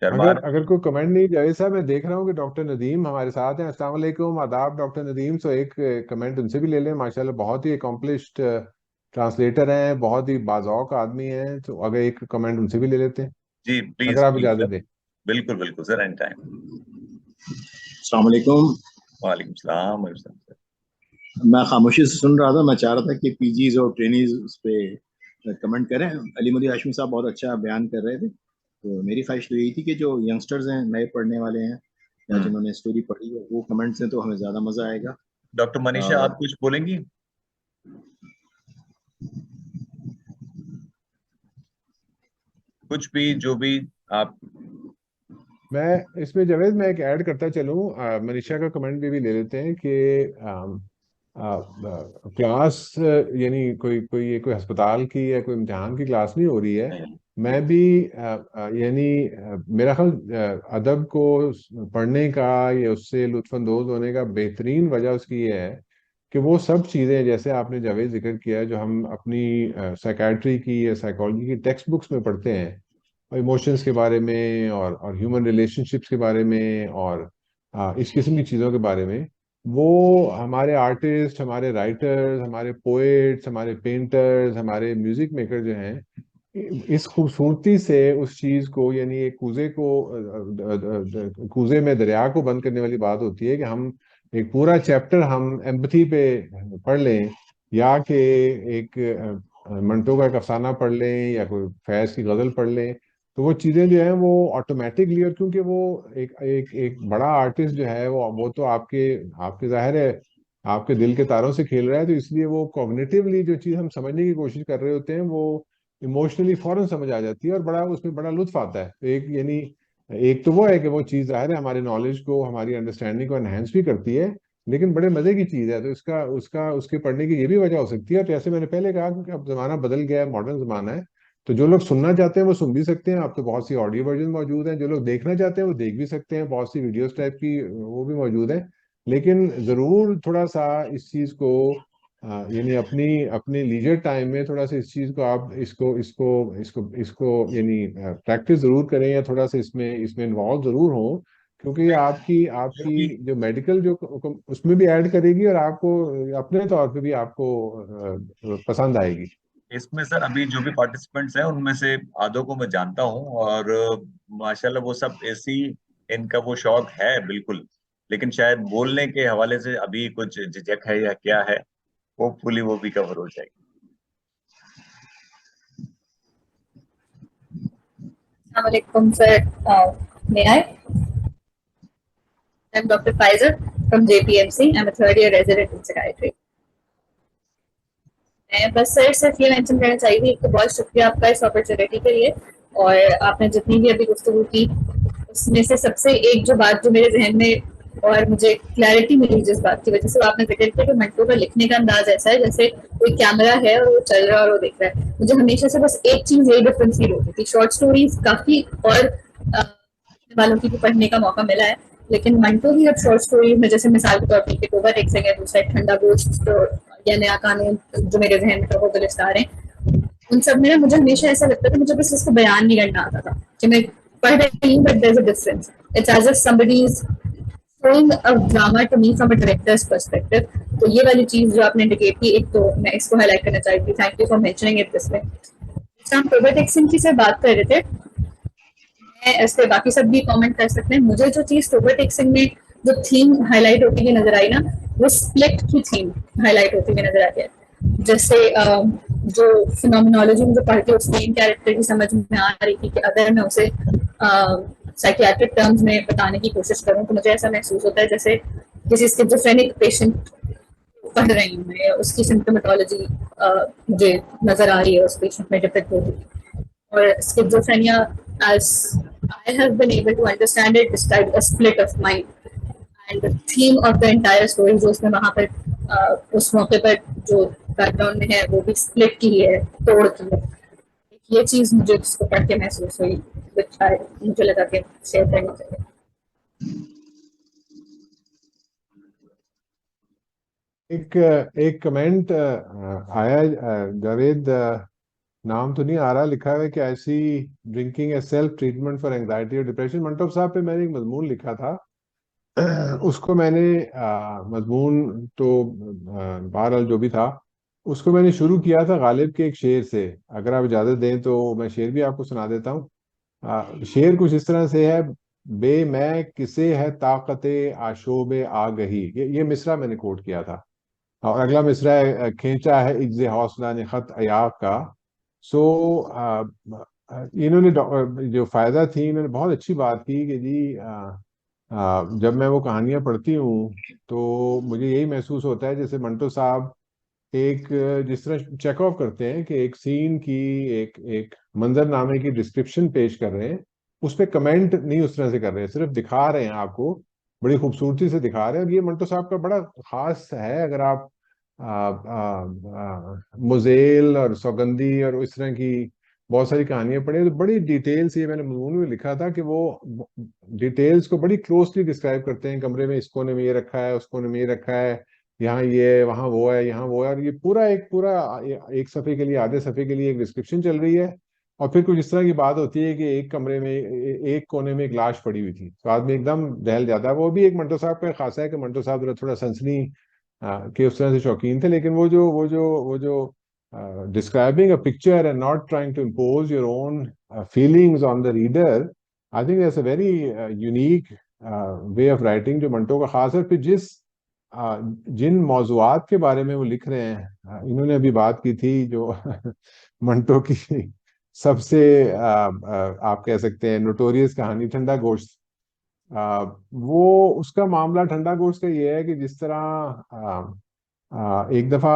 अगर शर्मान। अगर कोई कमेंट नहीं, जावेद साहब मैं देख रहा हूँ कि डॉक्टर नदीम हमारे साथ हैं। अस्सलाम वालेकुम, आदाब डॉक्टर नदीम। सो एक कमेंट उनसे भी ले लें। माशाल्लाह बहुत ही अकम्पलिश्ड ट्रांसलेटर हैं, बहुत ही बाज़ौक आदमी हैं। तो अगर एक कमेंट उनसे भी ले लेते हैं, जी अगर प्लीज आप प्लीज इजाज़त सर, दें। बिल्कुल बिल्कुल सर, एनी टाइम। अस्सलाम वालेकुम। वालेकुम सलाम। मैं खामोशी से सुन रहा था। मैं चाह रहा था कि पीजीज और ट्रेनीज उस पर कमेंट करें। अली मदी हाशमी साहब बहुत अच्छा बयान कर रहे थे। तो मेरी ख्वाहिश तो यही थी कि जो यंगस्टर्स हैं, नए पढ़ने वाले हैं या हम्म। जिन्होंने स्टोरी पढ़ी है, वो कमेंट्स हैं तो हमें ज़्यादा मज़ा आएगा। डॉक्टर मनीषा, आप अ, कुछ बोलेंगी? कुछ भी, जो भी आप। मैं इसमें जावेद मैं एक ऐड करता चलूँ, मनीषा का कमेंट भी ले लेते हैं कि क्लास यानी कोई कोई ये कोई अस्पताल की या कोई इम्तिहान की क्लास नहीं हो रही है। नहीं। मैं भी यानी मेरा ख्याल अदब को पढ़ने का या उससे लुत्फानंदोज होने का बेहतरीन वजह उसकी ये है कि वो सब चीज़ें जैसे आपने जावेद जिक्र किया जो हम अपनी साइकेट्री की या साइकोलॉजी की टेक्स्ट बुक्स में पढ़ते हैं, इमोशंस के बारे में और ह्यूमन रिलेशनशिप्स के बारे में और इस किस्म की चीज़ों के बारे में, वो हमारे आर्टिस्ट, हमारे राइटर्स, हमारे पोएट्स, हमारे पेंटर्स, हमारे म्यूजिक मेकर जो हैं, इस खूबसूरती से उस चीज को, यानी एक कूजे को कूजे में दरिया को बंद करने वाली बात होती है कि हम एक पूरा चैप्टर हम एम्पथी पे पढ़ लें, या कि एक मंटो का एक अफसाना पढ़ लें या कोई फैज की गजल पढ़ लें। तो वो चीजें जो है वो ऑटोमेटिकली, और क्योंकि वो एक एक एक बड़ा आर्टिस्ट जो है वो तो आपके आपके जाहिर है आपके दिल के तारों से खेल रहा है, तो इसलिए वो कॉग्निटिवली जो चीज हम समझने की कोशिश कर रहे होते हैं वो इमोशनली फौरन समझ आ जाती है और बड़ा उसमें बड़ा लुत्फ आता है। तो एक यानी एक तो वो है कि वो चीज़ ज़ाहिर है हमारे नॉलेज को, हमारी अंडरस्टैंडिंग को एनहेंस भी करती है, लेकिन बड़े मज़े की चीज़ है। तो इसका उसका उसके पढ़ने की ये भी वजह हो सकती है। तो जैसे मैंने पहले कहा कि अब ज़माना बदल गया है, मॉडर्न ज़माना है, तो जो लोग सुनना चाहते हैं वो सुन भी सकते हैं। अब तो बहुत सी ऑडियो वर्जन मौजूद हैं। जो लोग देखना चाहते हैं वो देख भी सकते हैं, बहुत सी वीडियोस टाइप की वो भी मौजूद है। लेकिन ज़रूर थोड़ा सा इस चीज़ को यानी अपनी अपने लीजर टाइम में थोड़ा सा इस चीज को आप इसको इसको इसको इसको यानी प्रैक्टिस जरूर करें, या थोड़ा सा इसमें इसमें इन्वॉल्व जरूर हो, क्योंकि ये आपकी आपकी क्योंकि जो मेडिकल जो उसमें भी ऐड करेगी और आपको अपने तौर पे भी आपको पसंद आएगी। इसमें सर अभी जो भी पार्टिसिपेंट्स हैं उनमें से आधों को मैं जानता हूं, और माशाल्लाह वो सब ऐसी, इनका वो शौक है बिल्कुल, लेकिन शायद बोलने के हवाले से अभी कुछ झिझक है या क्या है, होपफुली वो भी कवर हो जाएगी। Assalamualaikum, sir. May I? I'm Dr. Pfizer from JPMC. I'm a third year resident in psychiatry. मैं बस सर सिर्फ ये मेंशन करना चाहिए थी, एक तो बहुत शुक्रिया आपका इस अपॉर्चुनिटी के लिए, और आपने जितनी भी अभी गुफ्तगू की उसमें से सबसे एक जो बात जो मेरे जहन में और मुझे क्लैरिटी मिली जिस बात की वजह से आपने जिक्र किया कि मंटो का लिखने का अंदाज ऐसा है जैसे कोई कैमरा है और वो चल रहा है और वो देख रहा है। मुझे हमेशा से बस एक चीज यही डिफरेंस फील होती थी, शॉर्ट स्टोरीज काफी और वालों की भी पढ़ने का मौका मिला है, लेकिन मंटो की अब शॉर्ट स्टोरीज में जैसे मिसाल के तौर पर एक ओवर टेक्सिंग है, दूसरा एक ठंडा गोश्त या नया कानून जो मेरे जहन में तो लिस्ट आ रहे हैं, उन सब में ना मुझे हमेशा ऐसा लगता था मुझे बस इसको बयान नहीं करना आता था कि मैं पढ़ रही हूँ, but there is a difference, it's as if somebody is showing a drama to me from a director's perspective. तो ये वाली चीज जो आपने इंडिकेट की, एक तो मैं इसको हाईलाइट करना चाहती थी, thank you for mentioning it this way. हम ओवर टेक्सिंग की से बात कर रहे थे, मैं इस पे बाकी सब भी कमेंट कर सकते हैं। मुझे जो चीज ओवर टेक्सिंग में जो थीम हाईलाइट होती हुई नजर आई ना, वो स्प्लिट की थीम हाईलाइट होती हुई नजर आई है। जैसे जो फिनोमिनोलॉजी मुझे पढ़ के उस मेन कैरेक्टर की समझ में आ रही थी कि अगर मैं उसे साइकियाट्रिक टर्म्स में बताने की कोशिश करूं तो मुझे ऐसा महसूस होता है जैसे किसी स्किज़ोफ्रेनिक पेशेंट पढ़ रही हूँ मैं, उसकी सिम्टोमेटोलॉजी मुझे नजर आ रही है उस पेशेंट में डिपिक्ट हो रही है। और schizophrenia as I have been able to understand it described a split of mind, and the theme of the entire story जो उसमें वहाँ पर उस मौके पर जो बैकग्राउंड में है वो भी स्प्लिट की है, तोड़ की है। ये चीज मुझे इसको पढ़ के महसूस हुई, मुझे लगा कि शेयर करनी चाहिए। एक कमेंट आया, जावेद नाम तो नहीं आ रहा, लिखा है कि ऐसी drinking A self treatment for anxiety और डिप्रेशन। मंटो साहब पे मैंने एक मजमून लिखा था, उसको मैंने मजमून तो बहरहाल जो भी था उसको मैंने शुरू किया था गालिब के एक शेर से। अगर आप इजाजत दें तो मैं शेर भी आपको सुना देता हूँ। शेर कुछ इस तरह से है, बे मैं किसे है ताकते आशोबे आ गही, ये मिसरा मैंने कोट किया था। और अगला मिसरा है, खींचा है इज्ज़े हौसला ने खत अयाब का। सो इन्होंने जो फायदा थी, इन्होंने बहुत अच्छी बात की कि जी जब मैं वो कहानियां पढ़ती हूँ तो मुझे यही महसूस होता है जैसे मंटो साहब एक जिस तरह चेक ऑफ करते हैं कि एक सीन की एक एक मंजरनामे की डिस्क्रिप्शन पेश कर रहे हैं, उस पर कमेंट नहीं उस तरह से कर रहे हैं, सिर्फ दिखा रहे हैं आपको, बड़ी खूबसूरती से दिखा रहे हैं। और ये मंटो साहब का बड़ा खास है। अगर आप मुजेल और सौगंधी और इस तरह की बहुत सारी कहानियां पढ़ी तो बड़ी डिटेल से, मैंने मजमून में लिखा था कि वो डिटेल्स को बड़ी क्लोजली डिस्क्राइब करते हैं। कमरे में इस कोने में ये रखा है, उस कोने में ये रखा है, यहाँ ये, वहाँ वो है, यहाँ वो है, और ये पूरा एक सफ़े के लिए, आधे सफ़े के लिए एक डिस्क्रिप्शन चल रही है। और फिर कुछ इस तरह की बात होती है कि एक कमरे में एक कोने में एक लाश पड़ी हुई थी, तो आदमी एकदम दहल जाता है। वो भी एक मंटो साहब का खासा है कि मंटो साहब थोड़ा सनसनी के उस तरह से शौकीन थे, लेकिन वो जो describing a picture and not trying to impose your own feelings on the reader, I think that's a very unique way of writing जो मंटो का खास है। फिर जिन मौज़ूआत के बारे में वो लिख रहे हैं, इन्होंने अभी बात की थी जो मंटो की सबसे आप कह सकते हैं नोटोरियस कहानी ठंडा गोश्त। वो उसका मामला ठंडा गोश्त का ये है कि जिस तरह एक दफ़ा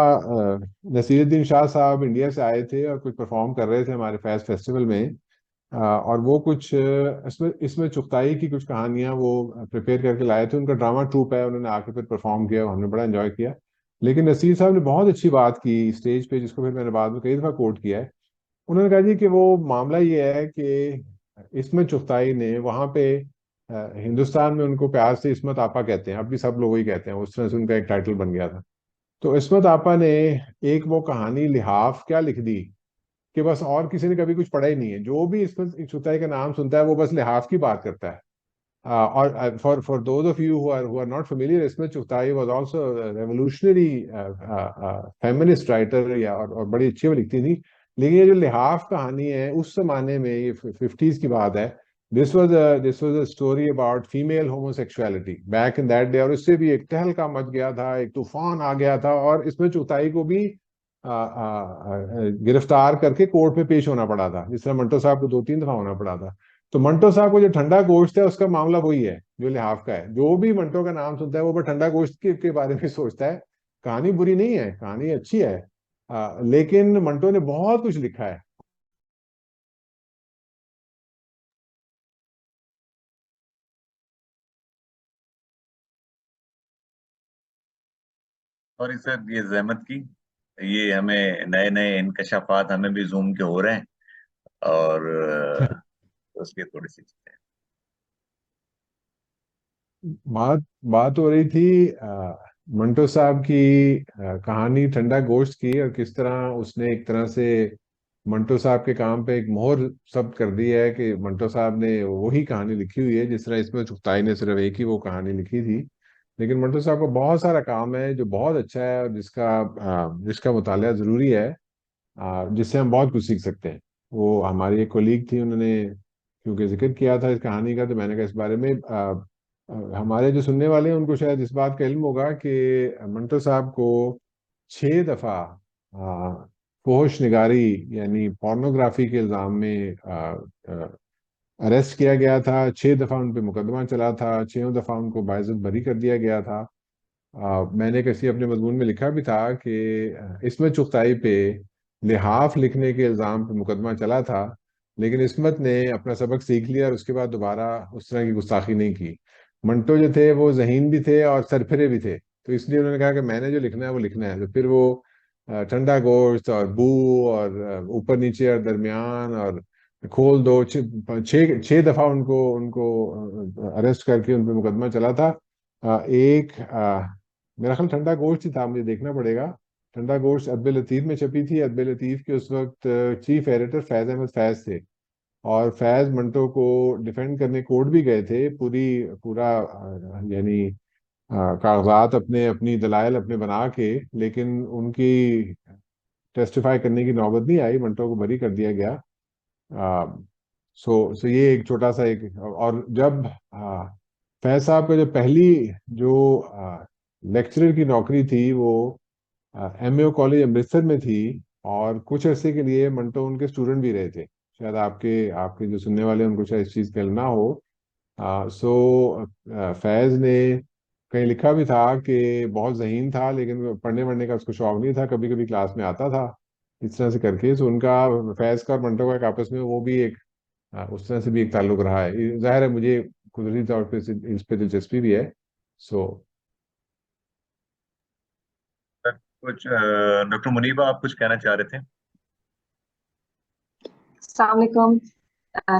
नसीरुद्दीन शाह साहब इंडिया से आए थे और कुछ परफॉर्म कर रहे थे हमारे फैज़ फेस्टिवल में, और वो कुछ इसमें चुगताई की कुछ कहानियां वो प्रिपेयर करके लाए थे। उनका ड्रामा ट्रूप है, उन्होंने आके फिर परफॉर्म किया, हमने बड़ा एंजॉय किया। लेकिन नसीर साहब ने बहुत अच्छी बात की स्टेज पे, जिसको फिर मैंने बाद में कई दफ़ा कोट किया है। उन्होंने कहा जी कि वो मामला ये है कि इसमें चुगताई ने वहाँ पे हिंदुस्तान में उनको प्यार से इस्मत आपा कहते हैं, अब भी सब लोग वही कहते हैं, उस तरह से उनका एक टाइटल बन गया था। तो इस्मत आपा ने एक वो कहानी लिहाफ क्या लिख दी कि बस और किसी ने कभी कुछ पढ़ा ही नहीं है। जो भी इस्मत चुगताई का नाम सुनता है वो बस लिहाफ की बात करता है। और for those of you who are not familiar, Ismat Chughtai was also revolutionary feminist writer, या और बड़ी अच्छी वो लिखती थी। लेकिन ये जो लिहाफ कहानी है उस जमाने में, ये 50s की बात है, this was a story about female homosexuality back in that day. और इससे भी एक तहलका मच गया था, एक तूफान आ गया था, और इसमें चुगताई को भी गिरफ्तार करके कोर्ट में पेश होना पड़ा था, जिस तरह मंटो साहब को 2-3 दफा होना पड़ा था। तो मंटो साहब को जो ठंडा गोश्त है उसका मामला वही है जो लिहाफ का है। जो भी मंटो का नाम सुनता है वो बस ठंडा गोश्त के बारे में सोचता है। कहानी बुरी नहीं है, कहानी अच्छी है। लेकिन मंटो ने बहुत कुछ लिखा है। और इस सर ये जहमत की, ये हमें नए नए इंकशाफात हमें भी जूम के हो रहे हैं, और उसकी थोड़ी सी चीजें। बात बात हो रही थी मंटो साहब की, कहानी ठंडा गोश्त की, और किस तरह उसने एक तरह से मंटो साहब के काम पे एक मोहर सब्त कर दी है कि मंटो साहब ने वही कहानी लिखी हुई है, जिस तरह इसमें चुगताई ने सिर्फ एक ही वो कहानी लिखी थी। लेकिन मंटो साहब का बहुत सारा काम है जो बहुत अच्छा है, और जिसका मुताला जरूरी है, जिससे हम बहुत कुछ सीख सकते हैं। वो हमारी एक कोलीग थी, उन्होंने क्योंकि जिक्र किया था इस कहानी का, तो मैंने कहा इस बारे में हमारे जो सुनने वाले हैं उनको शायद इस बात का इल्म होगा कि मंटो साहब को 6 दफा फोहश निगारी यानी पोर्नोग्राफी के इल्जाम में अरेस्ट किया गया था। 6 दफा उन पे मुकदमा चला था, 6 दफा उनको बाइज्जत बरी कर दिया गया था। मैंने किसी अपने मजमून में लिखा भी था कि इसमें चुगताई पे लिहाफ लिखने के इल्जाम पे मुकदमा चला था, लेकिन इस्मत ने अपना सबक सीख लिया और उसके बाद दोबारा उस तरह की गुस्ताखी नहीं की। मंटो जो थे वो जहीन भी थे और सरफिरे भी थे, तो इसलिए उन्होंने कहा कि मैंने जो लिखना है वो लिखना है। तो फिर वो ठंडा गोश्त और बू और ऊपर नीचे और दरमियान और खोल दो, छह दफा उनको उनको अरेस्ट करके उन पर मुकदमा चला था। एक मेरा ख्याल ठंडा गोश्त ही था, मुझे देखना पड़ेगा। ठंडा गोश्त अदब लतीफ में छपी थी। अदब लतीफ के उस वक्त चीफ एडिटर फैज अहमद फैज थे, और फैज मंटो को डिफेंड करने कोर्ट भी गए थे। पूरा यानी कागजात अपने अपनी दलाइल अपने बना के, लेकिन उनकी टेस्टिफाई करने की नौबत नहीं आई, मंटो को बरी कर दिया गया। सो ये एक छोटा सा एक। और जब फैज साहब का जो पहली जो लेक्चरर की नौकरी थी वो एमएओ कॉलेज अमृतसर में थी, और कुछ अरसे के लिए मंटो उनके स्टूडेंट भी रहे थे। शायद आपके आपके जो सुनने वाले हैं उनको शायद इस चीज़ का इल्म ना हो। फैज ने कहीं लिखा भी था कि बहुत ज़हीन था, लेकिन पढ़ने वढ़ने का उसको शौक नहीं था, कभी कभी क्लास में आता था इस तरह से करके। सो उनका फैज का और मंटो का एक आपस में वो भी एक उस तरह से भी एक ताल्लुक रहा है। जाहिर है मुझे कुदरती तौर पे इस पे दिलचस्पी भी है। सो सर कुछ डॉक्टर मुनीबा, आप कुछ कहना चाह रहे थे? अस्सलाम वालेकुम।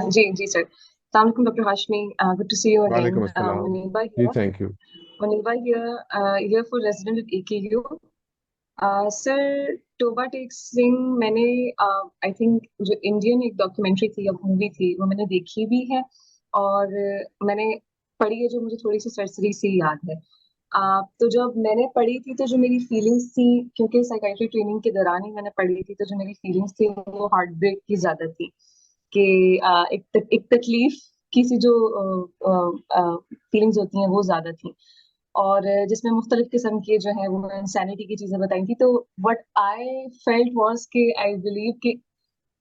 जी जी सर, अस्सलाम वालेकुम doctor Hashmi, good to see you again. वालेकुम अस्सलाम Muniba ji, here, thank you. Muniba here for resident at AKU। Sir Toba Tek Singh मैंने आई थिंक जो इंडियन एक डॉक्यूमेंट्री थी या मूवी थी वो मैंने देखी भी है, और मैंने पढ़ी है, जो मुझे थोड़ी सी सरसरी सी याद है। तो जब मैंने पढ़ी थी तो जो मेरी फीलिंग्स थी, क्योंकि साइकाइट्री ट्रेनिंग के दौरान ही मैंने पढ़ी थी, तो जो मेरी फीलिंग्स थी वो हार्ट ब्रेक की ज्यादा थी कि एक तकलीफ की सी जो फीलिंग्स होती हैं वो ज्यादा थी, और जिसमें मुख्तलिफ किस्म के जो है वो इंसैनिटी की चीजें बताई थी। तो व्हाट आई फेल्ट वाज कि आई बिलीव कि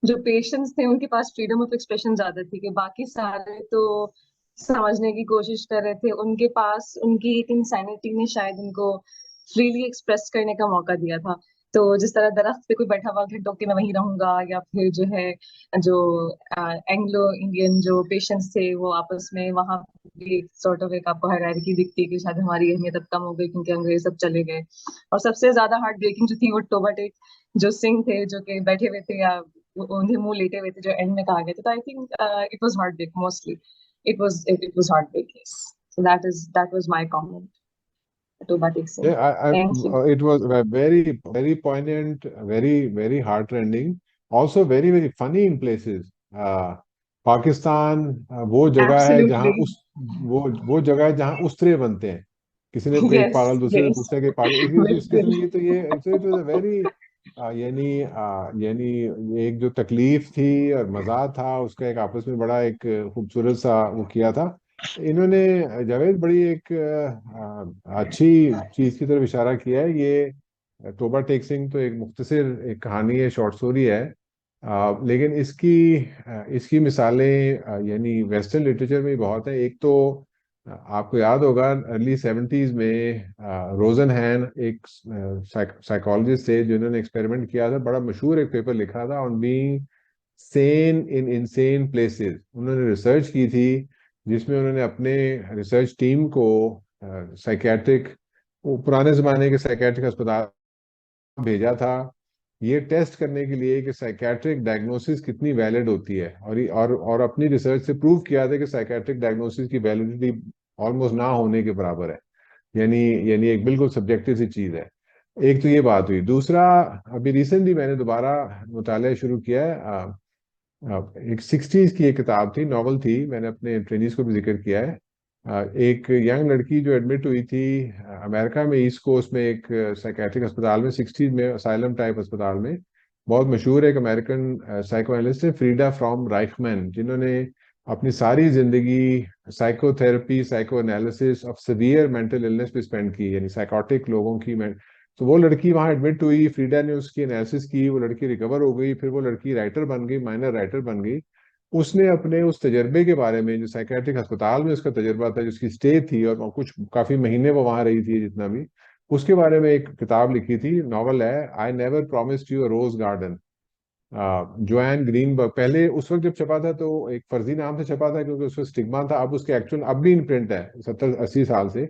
जो पेशेंट्स थे उनके पास फ्रीडम ऑफ एक्सप्रेशन ज्यादा थी, कि बाकी सारे तो समझने की कोशिश कर रहे थे, उनके पास उनकी एक इंसैनिटी ने शायद उनको फ्रीली एक्सप्रेस करने का मौका दिया था। तो जिस तरह दरख्त पे कोई बैठा हुआ घंटों के मैं वहीं रहूंगा, या फिर जो है जो एंग्लो इंडियन जो पेशेंट्स थे वो आपस में वहां भी एक सॉर्ट ऑफ एक आपको हायरार्की दिखती है कि शायद हमारी अहमियत अब कम हो गई क्योंकि अंग्रेज सब चले गए। और सबसे ज्यादा हार्ट ब्रेकिंग जो थी वो टोबा टेक जो सिंह थे, जो कि बैठे हुए थे या उन्हें मुंह लेटे हुए थे, जो एंड में कहा गया था। तो I think it was heartbreak mostly, it was heartbreaking, so that was my comment to Batik Singh. Yeah, Thank you. it was very, very poignant, very, very heartrending. Also very, very funny in places. Pakistan वो जगह है जहाँ Absolutely. वो जगह है जहाँ उस्तरे बनते हैं। किसी ने एक Yes, पागल दूसरे से yes. पूछता है कि पागल इस किस्म बिल्कुल। की, तो ये इट वाज अ वेरी यानी एक जो तकलीफ थी और मजा था उसका एक आपस में बड़ा एक खूबसूरत सा वो किया था इन्होंने। जावेद बड़ी एक अच्छी चीज की तरफ इशारा किया है। ये तोबा टेक सिंह तो एक मुख्तसर एक कहानी है, शॉर्ट स्टोरी है। लेकिन इसकी मिसालें यानी वेस्टर्न लिटरेचर में बहुत है। एक तो आपको याद होगा अर्ली 70s में रोजनहैन एक साइकोलॉजिस्ट थे जिन्होंने एक्सपेरिमेंट किया था, बड़ा मशहूर एक पेपर लिखा था on being Sen in insane places. उन्होंने रिसर्च की थी जिसमें उन्होंने अपने रिसर्च टीम को साइकेट्रिक, पुराने जमाने के साइकेट्रिक अस्पताल भेजा था ये टेस्ट करने के लिए कि साइकेट्रिक डायग्नोसिस कितनी वैलिड होती है। और अपनी रिसर्च से प्रूव किया था कि साइकेट्रिक डायग्नोसिस की वैलिडिटी ऑलमोस्ट ना होने के बराबर है। यानी यानी एक बिल्कुल सब्जेक्टिव सी चीज है। एक तो ये बात हुई। दूसरा, अभी रिसेंटली मैंने दोबारा मुताला शुरू किया है। एक 60s की एक किताब थी, नॉवल थी, मैंने अपने ट्रेनिज को भी जिक्र किया है। एक यंग लड़की जो एडमिट हुई थी अमेरिका में, ईस्ट कोस्ट में एक साइकेट्रिक अस्पताल में, 60s में, असाइलम टाइप अस्पताल में। बहुत मशहूर एक अमेरिकन साइको एनालिस्ट है फ्रीडा फ्रॉम राइखमैन, जिन्होंने अपनी सारी जिंदगी psychotherapy, psycho analysis of severe mental illness पे स्पेंड की, यानी साइकोटिक लोगों की। तो वो लड़की वहां एडमिट हुई, फ्रीडा ने उसकी एनालिसिस की, वो लड़की रिकवर हो गई, फिर वो लड़की राइटर बन गई, माइनर राइटर बन गई। उसने अपने उस तजर्बे के बारे में, जो साइकेट्रिक अस्पताल में उसका तजर्बा था, जिसकी स्टे थी और कुछ काफी महीने वो वहां रही थी जितना भी, उसके बारे में एक किताब लिखी थी, नॉवल है, I never promised you a rose garden. Joanne Greenberg, पहले उस वक्त जब छपा था तो एक फर्जी नाम से छपा था क्योंकि उसमें स्टिग्मा था। अब उसके एक्चुअल अब भी इन प्रिंट है 70-80 साल से।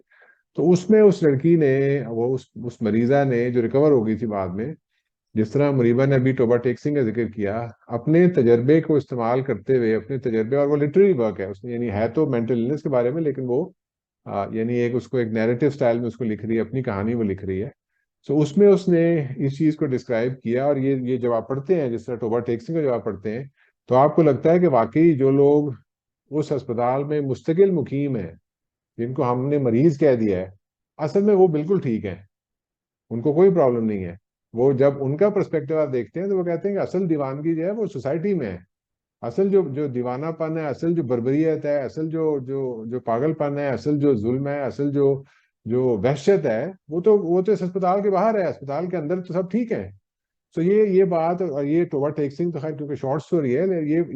तो उसमें उस लड़की ने, वो उस मरीजा ने जो रिकवर हो गई थी बाद में, जिस तरह मुरीबा ने अभी टोबा टेक सिंह का जिक्र किया, अपने तजर्बे को इस्तेमाल करते हुए, अपने तजर्बे, और वो लिटरेरी वर्क है उसने, यानी है तो मेंटल इलनेस के बारे में, लेकिन वो यानी एक उसको एक नैरेटिव स्टाइल में उसको लिख रही है, अपनी कहानी वो लिख रही है। सो उसमें उसने इस चीज को डिस्क्राइब किया। और ये जब आप पढ़ते हैं, जिस तरह टोबा टेक सिंह का जब आप पढ़ते हैं, तो आपको लगता है कि वाकई जो लोग उस अस्पताल में मुस्तकिल मुकीम है, जिनको हमने मरीज कह दिया है, असल में वो बिल्कुल ठीक है, उनको कोई प्रॉब्लम नहीं है। वो जब उनका पर्सपेक्टिव आप देखते हैं तो वो कहते हैं कि असल दीवानगी जो है वो सोसाइटी में है। असल जो जो दीवानापन है, असल जो बर्बरियत है, असल जो जो पागलपन है, असल जो जुल्म है, असल जो जो वहशत है, वो तो इस अस्पताल के बाहर है, अस्पताल के अंदर तो सब ठीक है। तो ये बात, और ये टोबा टेक सिंह तो खैर क्योंकि शॉर्ट स्टोरी है,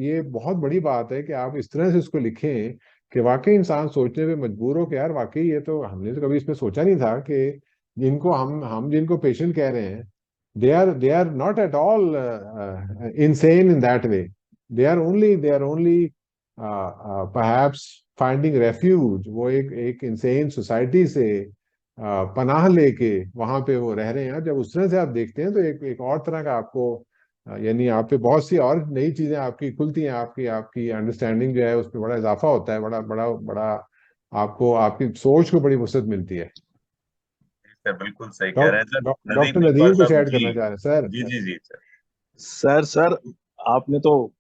ये बहुत बड़ी बात है कि आप इस तरह से उसको लिखें कि वाकई इंसान सोचने पे मजबूर हो कि यार वाकई ये तो हमने तो कभी इसमें सोचा नहीं था कि जिनको हम जिनको पेशेंट कह रहे हैं, they are not at all insane in that way. They are only perhaps finding refuge. वो एक insane society से पनाह लेके वहां पे वो रह रहे हैं। जब उस तरह से आप देखते हैं तो एक और तरह का आपको यानी आप पे बहुत सी और नई चीजें आपकी खुलती हैं, आपकी आपकी अंडरस्टैंडिंग जो है उस पर बड़ा इजाफा होता है, बड़ा बड़ा बड़ा आपको आपकी सोच को बड़ी वसअत मिलती है। सर बिल्कुल सही कह रहे हैं सर। डॉक्टर नदीम इकबाल नदीम कुछ साहब ऐड जी। करना चाह रहे हैं सर? जी जी जी सर। सर आपने तो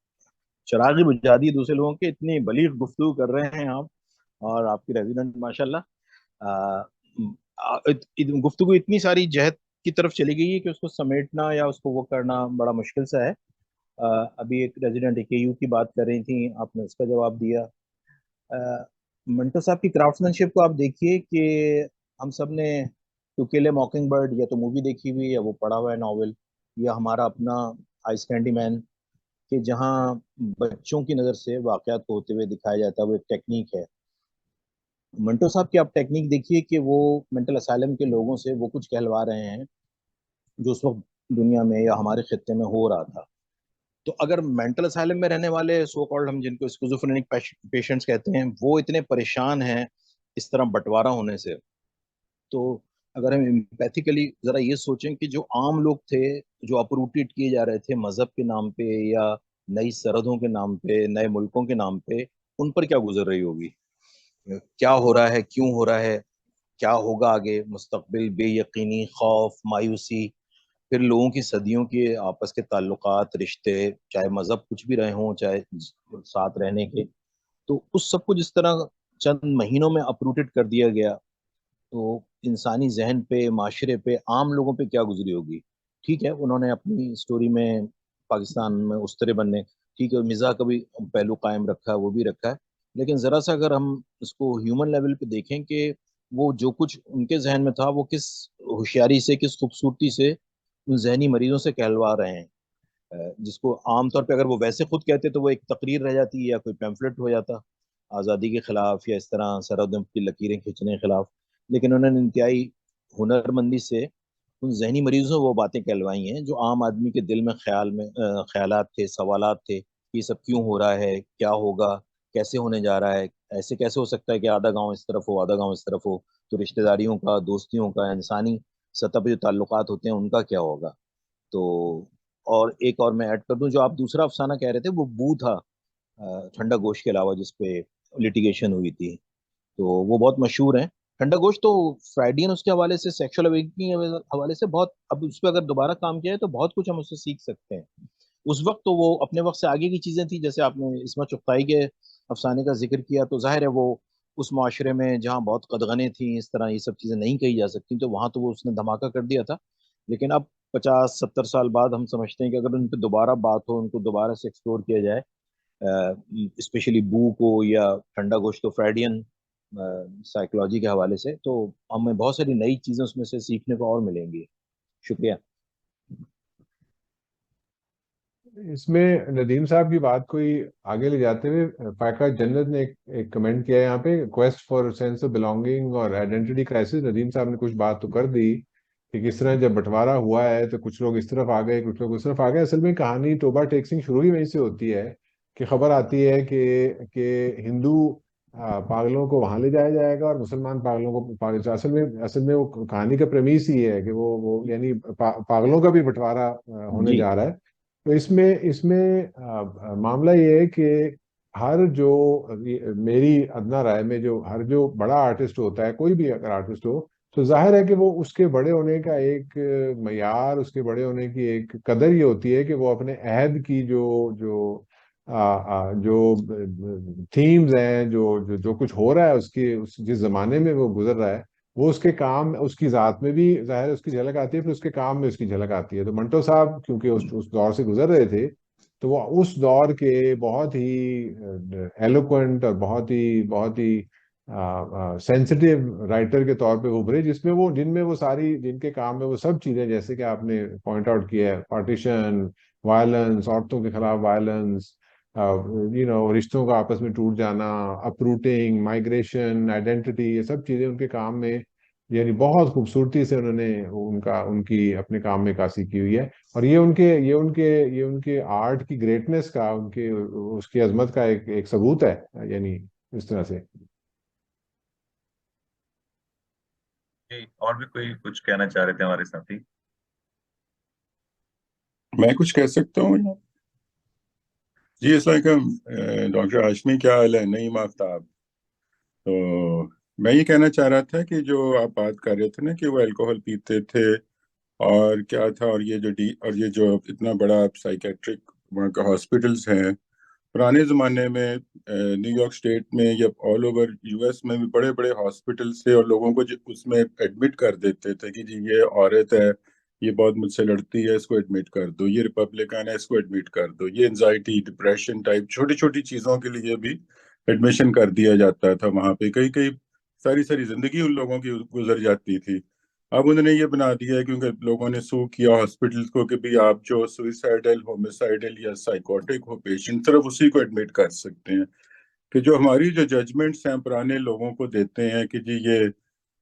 चिराग ही बुझा दी दूसरे लोगों के, इतनी बलीग गुफ्तगू कर रहे हैं आप, और आपकी रेजिडेंट माशाल्लाह। गुफ्तगू इतनी सारी जहत की तरफ चली गई है कि उसको समेटना या उसको वो करना बड़ा मुश्किल सा है। अभी एक रेजिडेंट AKU की बात कर रही थी, आपने उसका जवाब दिया। मंटो साहब की क्राफ्ट्समैनशिप को आप देखिए कि हम सब ने टू किल ए मॉकिंग बर्ड या तो मूवी देखी हुई या वो पढ़ा हुआ है नॉवेल, या हमारा अपना आइस कैंडी मैन, कि जहाँ बच्चों की नज़र से वाकयात को होते हुए दिखाया जाता है। वो एक टेक्निक है। मंटो साहब की आप टेक्निक देखिए कि वो मेंटल असाइलम के लोगों से वो कुछ कहलवा रहे हैं जो उस वक्त दुनिया में या हमारे खत्ते में हो रहा था। तो अगर मेंटल असाइलम में रहने वाले सो कॉल्ड, हम जिनको स्किज़ोफ्रेनिक पेशेंट्स कहते हैं, वो इतने परेशान हैं इस तरह बंटवारा होने से, तो अगर हम एम्पैथिकली जरा ये सोचें कि जो आम लोग थे, जो अपरूटेड किए जा रहे थे मजहब के नाम पे या नई सरहदों के नाम पे, नए मुल्कों के नाम पे, उन पर क्या गुजर रही होगी, क्या हो रहा है, क्यों हो रहा है, क्या होगा आगे मुस्तकबिल, बेयकीनी, खौफ, मायूसी, फिर लोगों की सदियों के आपस के ताल्लुकात, रिश्ते, चाहे मजहब कुछ भी रहे हों, चाहे साथ रहने के, तो उस सब को जिस तरह चंद महीनों में अपरूटेड कर दिया गया, तो इंसानी जहन पे, माशरे पे, आम लोगों पे क्या गुजरी होगी। ठीक है, उन्होंने अपनी स्टोरी में पाकिस्तान में उस तरह बनने, ठीक है, मिज़ा का भी पहलू कायम रखा है, वो भी रखा है, लेकिन ज़रा सा अगर हम इसको ह्यूमन लेवल पे देखें कि वो जो कुछ उनके जहन में था, वो किस होशियारी से, किस खूबसूरती से उन जहनी मरीजों से कहलवा रहे हैं। जिसको आमतौर पे अगर वो वैसे खुद कहते तो वो एक तकरीर रह जाती या कोई पैम्फलेट हो जाता आज़ादी के खिलाफ या इस तरह सरहद की लकीरें खींचने के खिलाफ। लेकिन उन्होंने इंतहाई हुनरमंदी से उन जहनी मरीजों वो बातें कहलवाई हैं जो आम आदमी के दिल में ख्यालात थे, सवालात थे। ये सब क्यों हो रहा है, क्या होगा, कैसे होने जा रहा है, ऐसे कैसे हो सकता है कि आधा गांव इस तरफ हो आधा गांव इस तरफ हो, तो रिश्तेदारियों का, दोस्तियों का, इंसानी सतह पर जो ताल्लुकात होते हैं उनका क्या होगा। तो और एक और मैं ऐड कर दूं, जो आप दूसरा अफसाना कह रहे थे वो बू था, ठंडा गोश्त के अलावा, जिसपे लिटिगेशन हुई थी, तो वो बहुत मशहूर है। ठंडा गोश्त तो फ्राइडियन उसके हवाले से, सेक्सुअल अवेकनिंग के हवाले से बहुत, अब उस पर अगर दोबारा काम किया है तो बहुत कुछ हम उससे सीख सकते हैं। उस वक्त तो वो अपने वक्त से आगे की चीजें थी, जैसे आपने इसमें चुगताई के अफसाने का जिक्र किया, तो जाहिर है वो उस माशरे में जहाँ बहुत कदगने थी, इस तरह ये सब चीजें नहीं कही जा सकती, तो वहां तो वो उसने धमाका कर दिया था। लेकिन अब 50-70 साल बाद हम समझते हैं कि अगर उन पर दोबारा बात हो, उनको दोबारा से एक्सप्लोर किया जाए, स्पेशली बू को या ठंडा गोश्त को फ्राइडियन साइकोलॉजी के हवाले से, तो हमें बहुत सारी नई चीजें उसमें से सीखने को और मिलेंगी। शुक्रिया। इसमें नदीम साहब की बात को ही आगे ले जाते हुए फायका जन्नत ने एक कमेंट किया है यहाँ पे, quest for sense of belonging और आइडेंटिटी क्राइसिस। नदीम साहब ने कुछ बात तो कर दी कि किस तरह जब बंटवारा हुआ है तो कुछ लोग इस तरफ आ गए, कुछ लोग उस तरफ आ गए। असल में कहानी टोबा टेक्सिंग शुरू ही वहीं से होती है कि खबर आती है कि हिंदू पागलों को वहां ले जाया जाएगा और मुसलमान पागलों को असल में वो कहानी का प्रेमिस ही है कि वो यानी पागलों का भी बंटवारा होने जी। जा रहा है। तो इसमें इसमें मामला ये है कि हर जो मेरी अदना राय में जो हर जो बड़ा आर्टिस्ट होता है, कोई भी अगर आर्टिस्ट हो, तो जाहिर है कि वो उसके बड़े होने का एक मयार, उसके बड़े होने की एक कदर ये होती है कि वो अपने अहद की जो जो जो थीम्स हैं, जो जो जो कुछ हो रहा है उसके जिस जमाने में वो गुजर रहा है, वो उसके काम, उसकी जात में भी जाहिर है उसकी झलक आती है, फिर उसके काम में उसकी झलक आती है। तो मंटो साहब क्योंकि उस दौर से गुजर रहे थे, तो वो उस दौर के बहुत ही एलोक्वेंट और बहुत ही सेंसिटिव राइटर के तौर पे उभरे, जिनमें वो सारी, जिनके काम में वो सब चीजें, जैसे कि आपने पॉइंट आउट किया है, पार्टीशन, वायलेंस, औरतों के खिलाफ वायलेंस, रिश्तों का आपस में टूट जाना, अपरूटिंग, माइग्रेशन, आइडेंटिटी, ये सब चीजें उनके काम में, यानी बहुत खूबसूरती से उन्होंने उनकी अपने काम में कासी की हुई है। और ये उनके आर्ट की ग्रेटनेस का, उनके उसकी अजमत का एक सबूत है, यानी इस तरह से। जी, और भी कोई कुछ कहना चाह रहे थे हमारे साथी? मैं कुछ कह सकता हूँ? जी, अस्सलाम डॉक्टर हाशमी, क्या हाल है? नईम आफ्ताब। तो मैं ये कहना चाह रहा था कि जो आप बात कर रहे थे ना कि वो अल्कोहल पीते थे और क्या था, और ये जो इतना बड़ा साइकेट्रिक वहाँ का हॉस्पिटल्स हैं, पुराने ज़माने में न्यूयॉर्क स्टेट में या ऑल ओवर यूएस में भी बड़े बड़े हॉस्पिटल्स थे, और लोगों को उसमें एडमिट कर देते थे कि जी ये औरत है, ये बहुत मुझसे लड़ती है, इसको एडमिट कर दो, ये रिपब्लिकन है, इसको एडमिट कर दो, ये एंजाइटी डिप्रेशन टाइप छोटी छोटी चीज़ों के लिए भी एडमिशन कर दिया जाता था वहाँ पे। कई कई सारी सारी जिंदगी उन लोगों की गुजर जाती थी। अब उन्होंने ये बना दिया है, क्योंकि लोगों ने सू किया हॉस्पिटल्स को कि भी आप जो सुइसाइडल, होमिसाइडल या साइकोटिक हो पेशेंट, सिर्फ उसी को एडमिट कर सकते हैं। कि जो हमारी जो जजमेंट्स हैं पुराने लोगों को देते हैं कि जी ये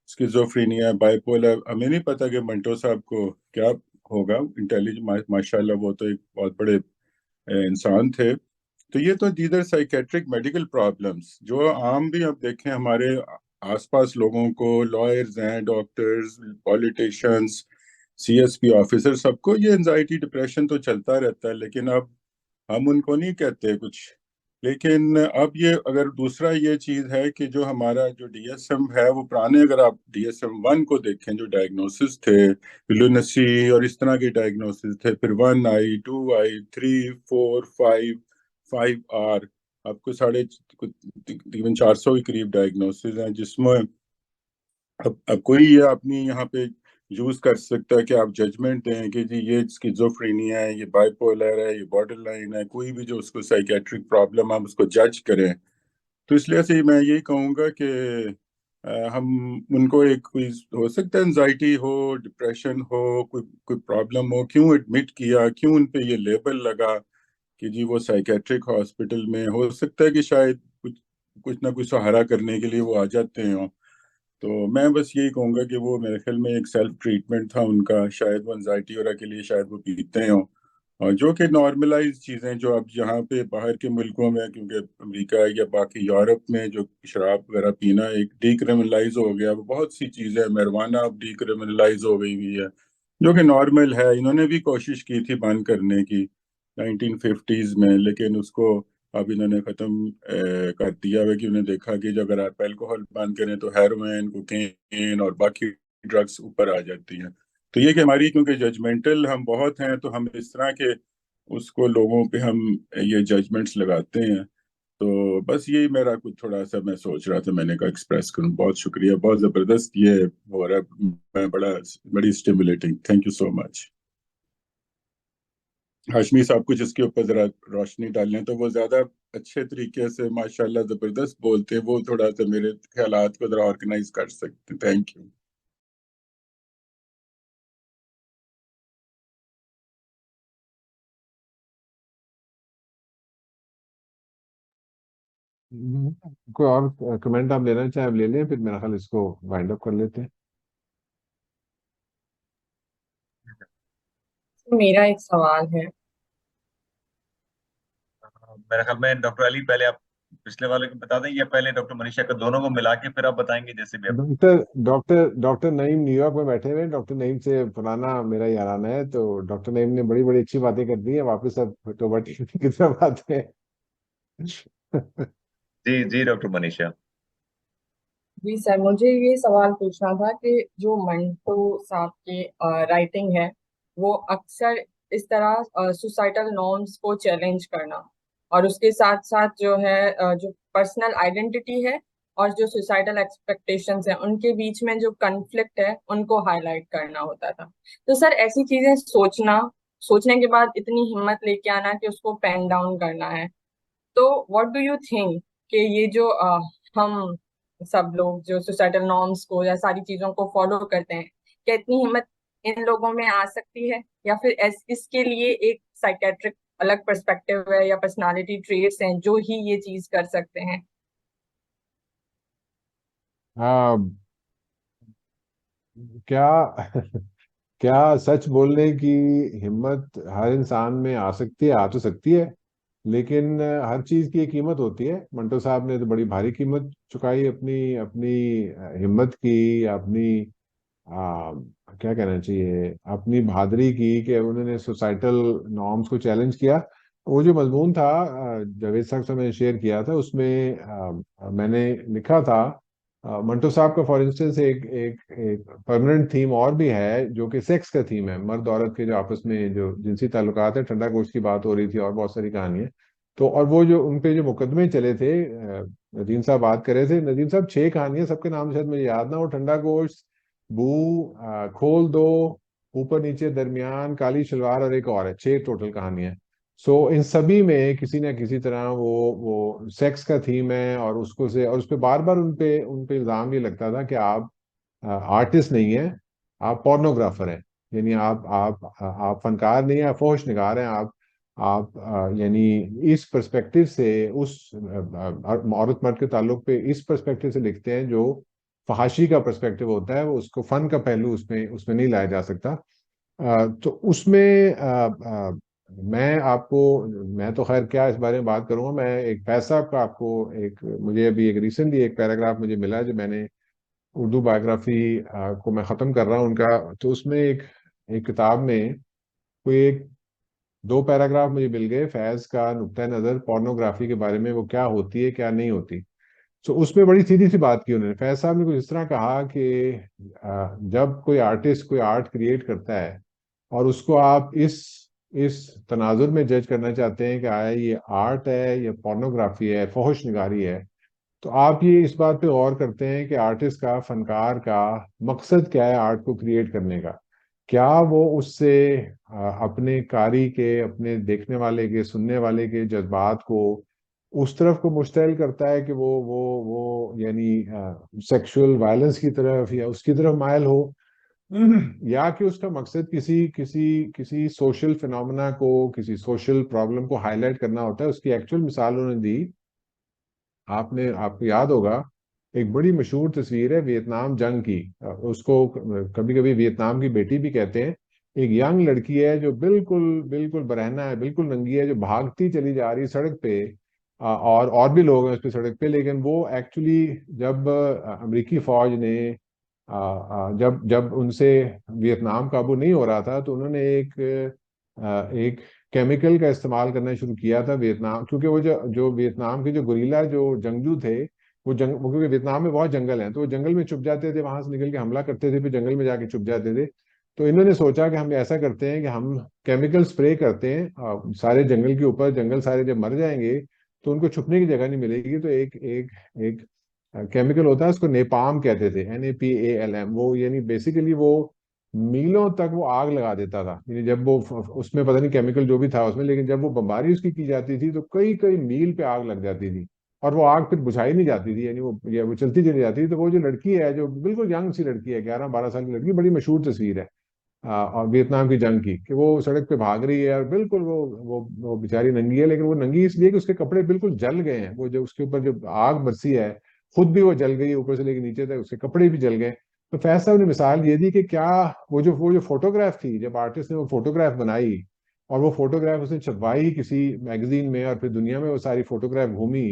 स्किज़ोफ्रेनिया, बाइपोलर, हमें नहीं पता कि मंटो साहब को क्या होगा। इंटेलिजेंट माशाल्लाह, वो तो एक बहुत बड़े इंसान थे। तो ये तो दीदर साइकेट्रिक मेडिकल प्रॉब्लम्स जो आम भी अब देखें हमारे आसपास लोगों को, लॉयर्स हैं, डॉक्टर्स, पॉलिटिशियंस, सीएसपी ऑफिसर, सबको ये एंजाइटी डिप्रेशन तो चलता रहता है। लेकिन अब हम उनको नहीं कहते कुछ। लेकिन अब ये अगर दूसरा ये चीज़ है कि जो हमारा जो डीएसएम है वो पुराने, अगर आप DSM-1 को देखें, जो डायग्नोसिस थे, लुनेसी और इस तरह के डायग्नोसिस थे, फिर 1I, 2I, 3, 4, 5R, आपको तकरीबन 400 के करीब डायग्नोसिस हैं, जिसमें अब कोई ये अपनी यहाँ पे यूज कर सकता है कि आप जजमेंट दें कि जी ये स्किज़ोफ्रेनिया है, ये बाइपोलर है, ये बॉर्डर लाइन है, कोई भी जो उसको साइकेट्रिक प्रॉब्लम, आप उसको जज करें। तो इसलिए से मैं यही कहूँगा कि हम उनको एक कोई हो सकता है एंजाइटी हो, डिप्रेशन हो, कोई कोई प्रॉब्लम हो, क्यों एडमिट किया, क्यों उन पे ये लेबल लगा कि जी वो साइकेट्रिक हॉस्पिटल में, हो सकता है कि शायद कुछ कुछ ना कुछ सहारा करने के लिए वो आ जाते हैं। तो मैं बस यही कहूँगा कि वो मेरे ख्याल में एक सेल्फ ट्रीटमेंट था उनका, शायद वो एंजाइटी वगैरह के लिए शायद वो पीते हो, और जो कि नॉर्मलाइज चीज़ें जो अब यहाँ पे बाहर के मुल्कों में, क्योंकि अमेरिका या बाकी यूरोप में जो शराब वगैरह पीना एक डीक्रिमिनलाइज हो गया, वो बहुत सी चीज़ें, marijuana अब डीक्रिमिनलाइज हो गई हुई है, जो कि नॉर्मल है। इन्होंने भी कोशिश की थी बंद करने की 1950s में, लेकिन उसको अब इन्होंने ख़त्म कर दिया है कि उन्हें देखा कि जो अगर आप अल्कोहल बंद करें तो हेरोइन, कोकेन और बाकी ड्रग्स ऊपर आ जाती हैं। तो ये कि हमारी, क्योंकि जजमेंटल हम बहुत हैं, तो हम इस तरह के उसको लोगों पे हम ये जजमेंट्स लगाते हैं। तो बस यही मेरा कुछ थोड़ा सा मैं सोच रहा था, मैंने कहा एक्सप्रेस करूं। बहुत शुक्रिया, बहुत ज़बरदस्त ये हो रहा है, मैं बड़ी stimulating, thank you so much. Hashmi साहब कुछ इसके ऊपर जरा रोशनी डालें तो वो ज्यादा अच्छे तरीके से माशाल्लाह जबरदस्त बोलते हैं, वो थोड़ा सा मेरे ख्यालात को जरा ऑर्गेनाइज कर सकते हैं। Thank you. कोई और कमेंट आप लेना चाहे आप ले लें, फिर मेरा ख्याल इसको वाइंड अप कर लेते हैं। मेरा एक सवाल है। मेरे ख्याल में डॉक्टर अली पहले आप पिछले वाले को बता दें, या पहले डॉक्टर मनीषा का, दोनों को मिला के फिर आप बताएंगे जैसे भी आप। Doctor doctor doctor Naeem New York में बैठे हुए हैं। डॉक्टर नईम से पुराना मेरा याराना है, तो डॉक्टर नईम ने बड़ी बड़ी अच्छी बातें कर दी है। वापस अब टोबा टीवी की तरफ आते हैं। जी जी डॉक्टर मनीषा। जी सर, मुझे ये सवाल पूछना था कि जो मंटो साहब की राइटिंग है, वो अक्सर इस तरह सोसाइटल नॉर्म्स को चैलेंज करना, और उसके साथ साथ जो है जो पर्सनल आइडेंटिटी है और जो सोसाइटल एक्सपेक्टेशंस हैं, उनके बीच में जो कन्फ्लिक्ट है उनको हाईलाइट करना होता था। तो सर, ऐसी चीजें सोचने के बाद इतनी हिम्मत लेके आना कि उसको पेन डाउन करना है, तो व्हाट डू यू थिंक कि ये जो हम सब लोग जो सोसाइटल नॉर्म्स को या सारी चीजों को फॉलो करते हैं, क्या इतनी हिम्मत इन लोगों में आ सकती है, या फिर इसके लिए एक साइकेट्रिक अलग पर्सपेक्टिव है या पर्सनालिटी ट्रेट्स हैं जो ही ये चीज कर सकते हैं? हाँ, क्या क्या सच बोलने की हिम्मत हर इंसान में आ सकती है? आ तो सकती है, लेकिन हर चीज की एक कीमत होती है। मंटो साहब ने तो बड़ी भारी कीमत चुकाई अपनी अपनी हिम्मत की, अपनी क्या कहना चाहिए, अपनी बहादुरी की, कि उन्होंने सोसाइटल नॉर्म्स को चैलेंज किया। वो जो मजमून था जावेद साहब से मैंने शेयर किया था, उसमें मैंने लिखा था मंटो साहब का फॉर इंस्टेंस एक एक एक परमानेंट थीम और भी है, जो कि सेक्स का थीम है। मर्द औरत के जो आपस में जो जिनसी ताल्लुकात है, ठंडा गोश्त की बात हो रही थी और बहुत सारी कहानियां। तो और वो जो उन पे जो मुकदमे चले थे, नदीम साहब बात कर रहे थे, नदीम साहब 6 कहानियां, सबके नाम शायद मुझे याद ना हो, ठंडा गोश्त, बू, खोल दो, ऊपर नीचे दरमियान, काली शलवार, और एक और है, 6 टोटल कहानियां। सो इन सभी में किसी ना किसी तरह वो सेक्स का थीम है, और उसको से और उस पे बार बार उन पे इल्जाम ये लगता था कि आप आर्टिस्ट नहीं है, आप पोर्नोग्राफर हैं। यानी आप फनकार नहीं है, आप फोश निगार हैं। आप यानी इस पर्सपेक्टिव से उस औरत मर्द के ताल्लुक पे इस पर्सपेक्टिव से लिखते हैं जो फहाशी का पर्सपेक्टिव होता है, वो उसको फन का पहलू उसमें उसमें नहीं लाया जा सकता। तो उसमें मैं तो खैर क्या इस बारे में बात करूंगा। मैं एक पैसा का आपको एक मुझे अभी एक रिसेंटली एक पैराग्राफ मुझे मिला, जो मैंने उर्दू बायोग्राफी को मैं ख़त्म कर रहा हूँ उनका। तो उसमें एक एक किताब में कोई एक 2 पैराग्राफ मुझे मिल गए, फैज़ का नुक्ता नज़र पोर्नोग्राफी के बारे में, वो क्या होती है क्या नहीं होती। तो उसमें बड़ी सीधी सी बात की उन्होंने। फैज साहब ने कुछ इस तरह कहा कि जब कोई आर्टिस्ट कोई आर्ट क्रिएट करता है और उसको आप इस तनाजुर में जज करना चाहते हैं कि आया ये आर्ट है या पोर्नोग्राफी है, फहश निगारी है, तो आप ये इस बात पे गौर करते हैं कि आर्टिस्ट का, फनकार का मकसद क्या है आर्ट को क्रिएट करने का। क्या वो उससे अपने कारी के, अपने देखने वाले के, सुनने वाले के जज्बात को उस तरफ को मुश्तैल करता है कि वो यानी सेक्सुअल वायलेंस की तरफ या उसकी तरफ मायल हो, या कि उसका मकसद किसी किसी किसी सोशल फिनोमेना को, किसी सोशल प्रॉब्लम को हाईलाइट करना होता है। उसकी एक्चुअल मिसाल उन्होंने दी, आपको याद होगा, एक बड़ी मशहूर तस्वीर है वियतनाम जंग की। उसको कभी कभी वियतनाम की बेटी भी कहते हैं। एक यंग लड़की है जो बिल्कुल बिल्कुल बरहना है, बिल्कुल नंगी है, जो भागती चली जा रही है सड़क पे। और भी लोग हैं उस पे सड़क पे, लेकिन वो एक्चुअली जब अमेरिकी फौज ने जब जब उनसे वियतनाम काबू नहीं हो रहा था, तो उन्होंने एक केमिकल का इस्तेमाल करना शुरू किया था वियतनाम, क्योंकि वो जो वियतनाम के जो गुरीला जो जंगजू थे, वो क्योंकि वियतनाम में बहुत जंगल है, तो वो जंगल में छुप जाते थे, वहां से निकल के हमला करते थे, फिर जंगल में जाके छुप जाते थे। तो इन्होंने सोचा कि हम ऐसा करते हैं कि हम केमिकल स्प्रे करते हैं सारे जंगल के ऊपर। जंगल सारे जब मर जाएंगे तो उनको छुपने की जगह नहीं मिलेगी, तो एक एक एक केमिकल होता है, उसको नेपाम कहते थे, NAPALM। वो यानी बेसिकली वो मीलों तक वो आग लगा देता था। यानी जब वो उसमें पता नहीं केमिकल जो भी था उसमें, लेकिन जब वो बमबारी उसकी की जाती थी तो कई कई मील पे आग लग जाती थी, और वो आग फिर बुझाई नहीं जाती थी, यानी वो चलती चली जाती थी। तो वो जो लड़की है, जो बिल्कुल यंग सी लड़की है, 11-12 साल की लड़की, बड़ी मशहूर तस्वीर है और वियतनाम की जंग की, कि वो सड़क पे भाग रही है और बिल्कुल वो बेचारी नंगी है, लेकिन वो नंगी इसलिए कि उसके कपड़े बिल्कुल जल गए हैं। वो जो उसके ऊपर जो आग बरसी है, खुद भी वो जल गई, ऊपर से लेकर नीचे तक उसके कपड़े भी जल गए। तो फैज साहब ने मिसाल ये दी कि क्या वो जो फोटोग्राफ थी, जब आर्टिस्ट ने वो फोटोग्राफ बनाई और वो फोटोग्राफ उसने छपवाई किसी मैगजीन में, और फिर दुनिया में वो सारी फोटोग्राफ घूमी,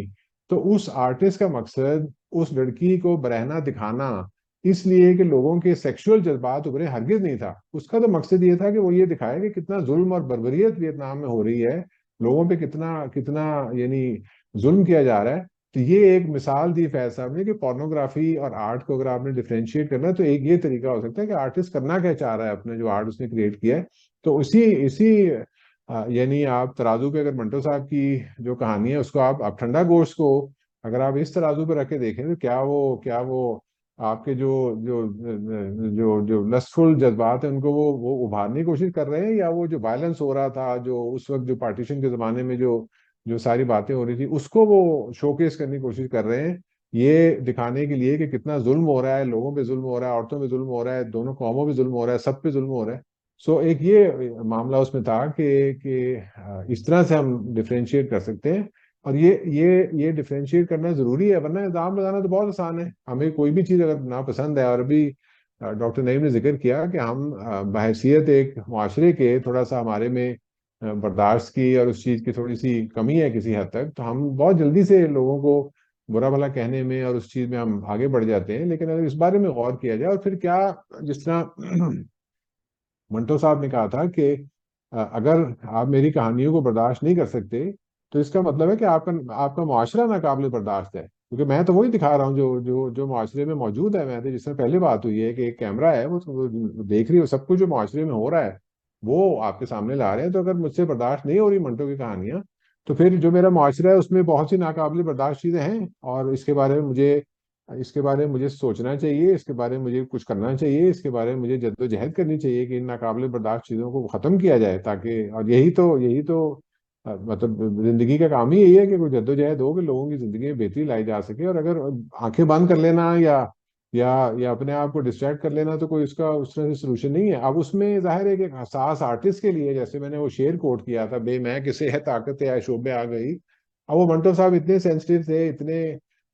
तो उस आर्टिस्ट का मकसद उस लड़की को बरहना दिखाना इसलिए कि लोगों के सेक्सुअल जज्बात उभरे, हरगिज नहीं था। उसका तो मकसद ये था कि वो ये दिखाए कि कितना जुल्म और बर्बरियत वियतनाम में हो रही है, लोगों पे कितना कितना यानी जुल्म किया जा रहा है। तो ये एक मिसाल दी फैज साहब ने कि पोर्नोग्राफी और आर्ट को अगर आपने डिफ्रेंशिएट करना है, तो एक ये तरीका हो सकता है कि आर्टिस्ट करना क्या चाह रहा है, अपने जो आर्ट उसने क्रिएट किया है। तो इसी इसी यानी आप तराजू पे अगर मंटो साहब की जो कहानी है उसको आप ठंडा गोश्त को अगर आप इस तराजू पे रख के देखें, तो क्या वो आपके जो जो जो जो लस्टफुल जज्बात है उनको वो उभारने की कोशिश कर रहे हैं, या वो जो वायलेंस हो रहा था, जो उस वक्त जो पार्टीशन के जमाने में जो जो सारी बातें हो रही थी, उसको वो शोकेस करने की कोशिश कर रहे हैं, ये दिखाने के लिए कि कितना जुल्म हो रहा है, लोगों पे जुल्म हो रहा है, औरतों पे जुल्म हो रहा है, दोनों कौमों पे जुल्म हो रहा है, सब पे जुल्म हो रहा है। सो एक ये मामला उसमें था कि इस तरह से हम डिफ्रेंशिएट कर सकते हैं। और ये डिफ्रेंशिएट करना जरूरी है, वरना इल्जाम लगाना तो बहुत आसान है। हमें कोई भी चीज़ अगर नापसंद है, और अभी डॉक्टर नईम ने जिक्र किया कि हम बहैसियत एक माशरे के थोड़ा सा हमारे में बर्दाश्त की और उस चीज़ की थोड़ी सी कमी है किसी हद तक, तो हम बहुत जल्दी से लोगों को बुरा भला कहने में और उस चीज़ में हम आगे बढ़ जाते हैं। लेकिन अगर इस बारे में गौर किया जाए, और फिर क्या, जिस तरह मंटो साहब ने कहा था कि अगर आप मेरी कहानियों को बर्दाश्त नहीं कर सकते, तो इसका मतलब है कि आपका आपका मुआशरा नाकाबिल बर्दाश्त है, क्योंकि मैं तो वही दिखा रहा हूँ जो जो जो मुआशरे में मौजूद है। मैं तो, जिसमें पहले बात हुई है कि एक कैमरा है, वो देख रही हो सब कुछ जो मुआशरे में हो रहा है, वो आपके सामने ला रहे हैं। तो अगर मुझसे बर्दाश्त नहीं हो रही मंटो की कहानियां, तो फिर जो मेरा मुआशरा है उसमें बहुत सी नाकाबिल बर्दाश्त चीजें हैं, और इसके बारे में मुझे सोचना चाहिए, इसके बारे में मुझे कुछ करना चाहिए, इसके बारे में मुझे जद्दोजहद करनी चाहिए कि इन नाकाबिल बर्दाश्त चीज़ों को ख़त्म किया जाए, ताकि, और यही तो मतलब जिंदगी का काम ही यही है कि कोई जद्दोजहद हो कि लोगों की जिंदगी में बेहतरी लाई जा सके। और अगर आंखें बंद कर लेना या अपने आप को डिस्ट्रैक्ट कर लेना, तो कोई उसका उस तरह से सोल्यूशन नहीं है। अब उसमें जाहिर है कि एक हसास आर्टिस्ट के लिए, जैसे मैंने वो शेर कोट किया था, बे मैं किसे है ताकत है शोबे आ गई। अब वो मंटो साहब इतने सेंसिटिव थे, इतने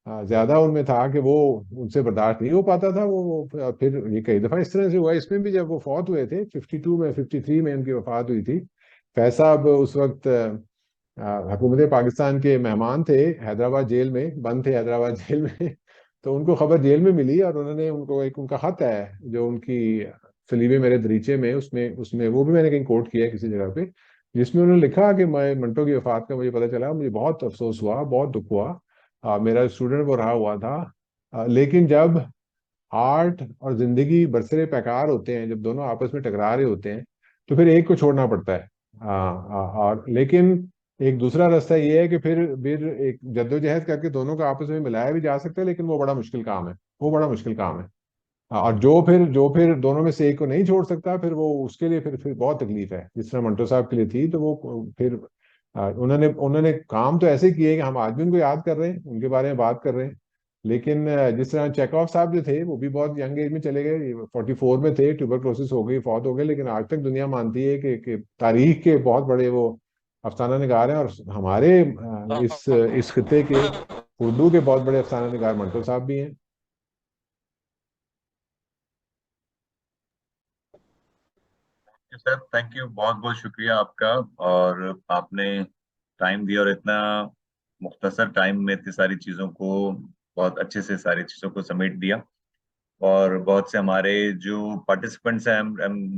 ज्यादा उनमें था कि वो उनसे बर्दाश्त नहीं हो पाता था। फिर ये कई दफा इस तरह से हुआ। इसमें भी जब वो फौत हुए थे 52 में, 53 में उनकी वफात हुई थी। फैज साहब उस वक्त हुकूमत पाकिस्तान के मेहमान थे, हैदराबाद जेल में बंद थे, हैदराबाद जेल में। तो उनको खबर जेल में मिली, और उन्होंने उनको एक उनका खत है जो उनकी सलीबे मेरे दरीचे में, उसमें उसमें वो भी मैंने कहीं कोट किया है किसी जगह पे, जिसमें उन्होंने लिखा कि मैं मंटो की वफात का मुझे पता चला, मुझे बहुत अफसोस हुआ, बहुत दुख हुआ। मेरा स्टूडेंट वो रहा हुआ था। लेकिन जब आर्ट और जिंदगी बरसरे पैकार होते हैं, जब दोनों आपस में टकरा रहे होते हैं, तो फिर एक को छोड़ना पड़ता है। और लेकिन एक दूसरा रास्ता ये है कि फिर एक जद्दोजहद करके दोनों को आपस में मिलाया भी जा सकता है, लेकिन वो बड़ा मुश्किल काम है, वो बड़ा मुश्किल काम है। और जो फिर दोनों में से एक को नहीं छोड़ सकता, फिर वो उसके लिए फिर बहुत तकलीफ है, जिस तरह मंटो साहब के लिए थी। तो वो फिर उन्होंने उन्होंने काम तो ऐसे किए कि हम आज भी उनको याद कर रहे हैं, उनके बारे में बात कर रहे हैं। लेकिन जिस तरह चेकऑफ साहब जो थे वो भी बहुत यंग एज में चले गए, 44 में थे, ट्यूबरक्लोसिस हो गई, फौत हो गए, लेकिन आज तक दुनिया मानती है कि तारीख के बहुत बड़े वो अफसाना निगार हैं। और हमारे इस खिते के उर्दू के बहुत बड़े अफसाना निगार मंटो साहब भी हैं। सर थैंक यू, बहुत बहुत शुक्रिया आपका। और आपने टाइम दिया और इतना मुख्तसर टाइम में इतनी सारी चीज़ों को बहुत अच्छे से सारी चीज़ों को समेट दिया। और बहुत से हमारे जो पार्टिसिपेंट्स हैं,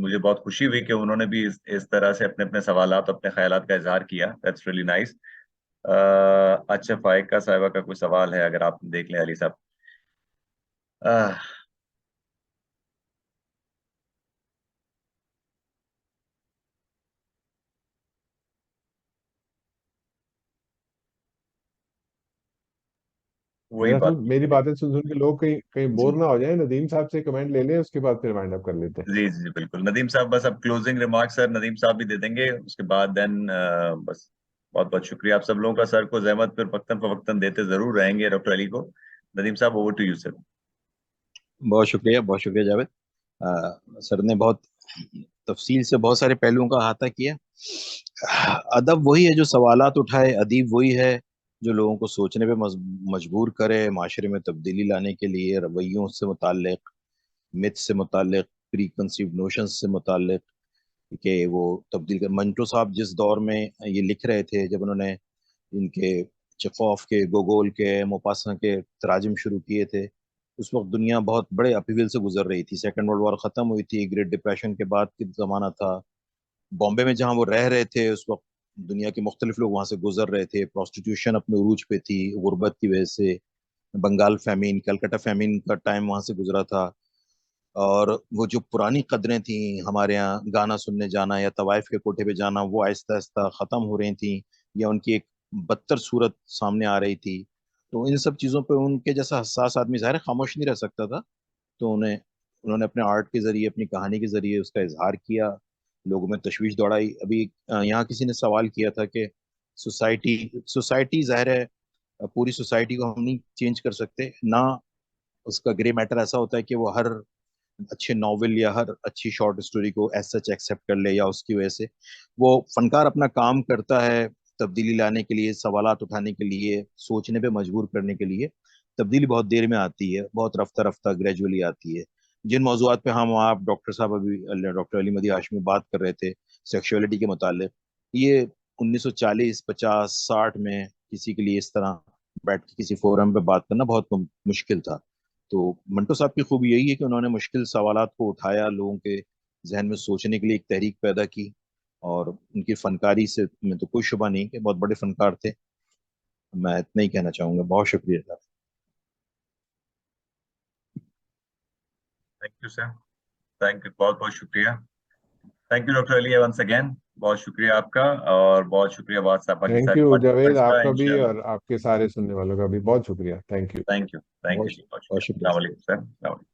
मुझे बहुत खुशी हुई कि उन्होंने भी इस तरह से अपने अपने सवालात, अपने ख्यालात का इजहार किया। That's really nice. अच्छा, फायका साहिबा का कोई सवाल है, अगर आप देख लें अली साहब। अह, वही बात। मेरी बातें सुन सुन के लोग कहीं कहीं बोर जी ना हो जाए, नदीम साहब से कमेंट ले लें, उसके बाद फिर वाइंड अप कर लेते हैं। जी जी बिल्कुल, नदीम साहब बस अब क्लोजिंग रिमार्क सर नदीम साहब भी दे देंगे, उसके बाद देन बस। बहुत बहुत शुक्रिया आप सब लोगों का। सर को जहमत फिर वक्तन फवक्तन देते जरूर रहेंगे डॉक्टर अली को। नदीम साहब, ओवर टू यू सर। बहुत शुक्रिया जावेद। सर ने बहुत तफसील से बहुत सारे पहलुओं का अहाता किया। अदब वही है जो सवालात उठाए, अदीब वही है जो लोगों को सोचने पे मजबूर करे, माशरे में तब्दीली लाने के लिए रवैयों से मुताल्लिक, मिथ से मुताल्लिक, प्री कंसीव्ड नोशन से मुताल्लिक कि वो तब्दील कर। मंटो साहब जिस दौर में ये लिख रहे थे, जब उन्होंने इनके चेखोव के, गोगोल के, मोपासा के तराजिम शुरू किए थे, उस वक्त दुनिया बहुत बड़े अपील से गुजर रही थी। सेकेंड वर्ल्ड वॉर खत्म हुई थी, ग्रेट डिप्रेशन के बाद की जमाना था। बॉम्बे में जहाँ वो रह रहे थे उस वक्त दुनिया के मुख्तलिफ लोग वहां से गुजर रहे थे, प्रोस्टिट्यूशन अपने उरूज पे थी गुर्बत की वजह से। बंगाल फैमिन, कलकत्ता फैमिन का टाइम वहां से गुजरा था। और वो जो पुरानी कदरें थी, हमारे यहाँ गाना सुनने जाना या तवाइफ के कोठे पे जाना, वो आहिस्ता आहिस्ता खत्म हो रही थी, या उनकी एक बदतर सूरत सामने आ रही थी। तो इन सब चीजों पे उनके जैसा हसास आदमी ज़ाहिर है खामोश नहीं रह सकता था। तो उन्होंने अपने आर्ट के जरिए, अपनी कहानी के जरिए उसका इजहार किया, लोगों में तशवीश दौड़ाई। अभी यहाँ किसी ने सवाल किया था कि सोसाइटी सोसाइटी ज़ाहिर है पूरी सोसाइटी को हम नहीं चेंज कर सकते ना। उसका ग्रे मैटर ऐसा होता है कि वो हर अच्छे नॉवेल या हर अच्छी शॉर्ट स्टोरी को एज सच एक्सेप्ट कर ले, या उसकी वजह से वो फनकार अपना काम करता है तब्दीली लाने के लिए, सवालात उठाने के लिए, सोचने पे मजबूर करने के लिए। तब्दीली बहुत देर में आती है, बहुत रफ्ता रफ्ता ग्रेजुअली आती है। जिन मौजूआत पे हम आप डॉक्टर साहब अभी डॉक्टर अली मदी हाशमी बात कर रहे थे सेक्सुअलिटी के मुतालिक, ये 1940 50 60 में किसी के लिए इस तरह बैठ के किसी फोरम पे बात करना बहुत मुश्किल था। तो मंटो साहब की खूबी यही है कि उन्होंने मुश्किल सवालात को उठाया, लोगों के जहन में सोचने के लिए एक तहरीक पैदा की। और उनकी फनकारी से में तो कोई शुबा नहीं कि बहुत बड़े फनकार थे। मैं इतना ही कहना चाहूंगा। बहुत शुक्रिया। Thank you sir, thank you, बहुत बहुत शुक्रिया। Thank you doctor Ali once again, बहुत शुक्रिया आपका। और बहुत शुक्रिया बाकी थैंक सारे यू जावेद, पार्टिसिपेंट्स का। आपका भी इंशाल्लाह। और आपके सारे सुनने वालों का भी बहुत शुक्रिया। Thank you. थैंक यू बहुत जी, बहुत बहुत शुक्रिया। शुक्रिया अस्सलाम सर। वालेकुम सर।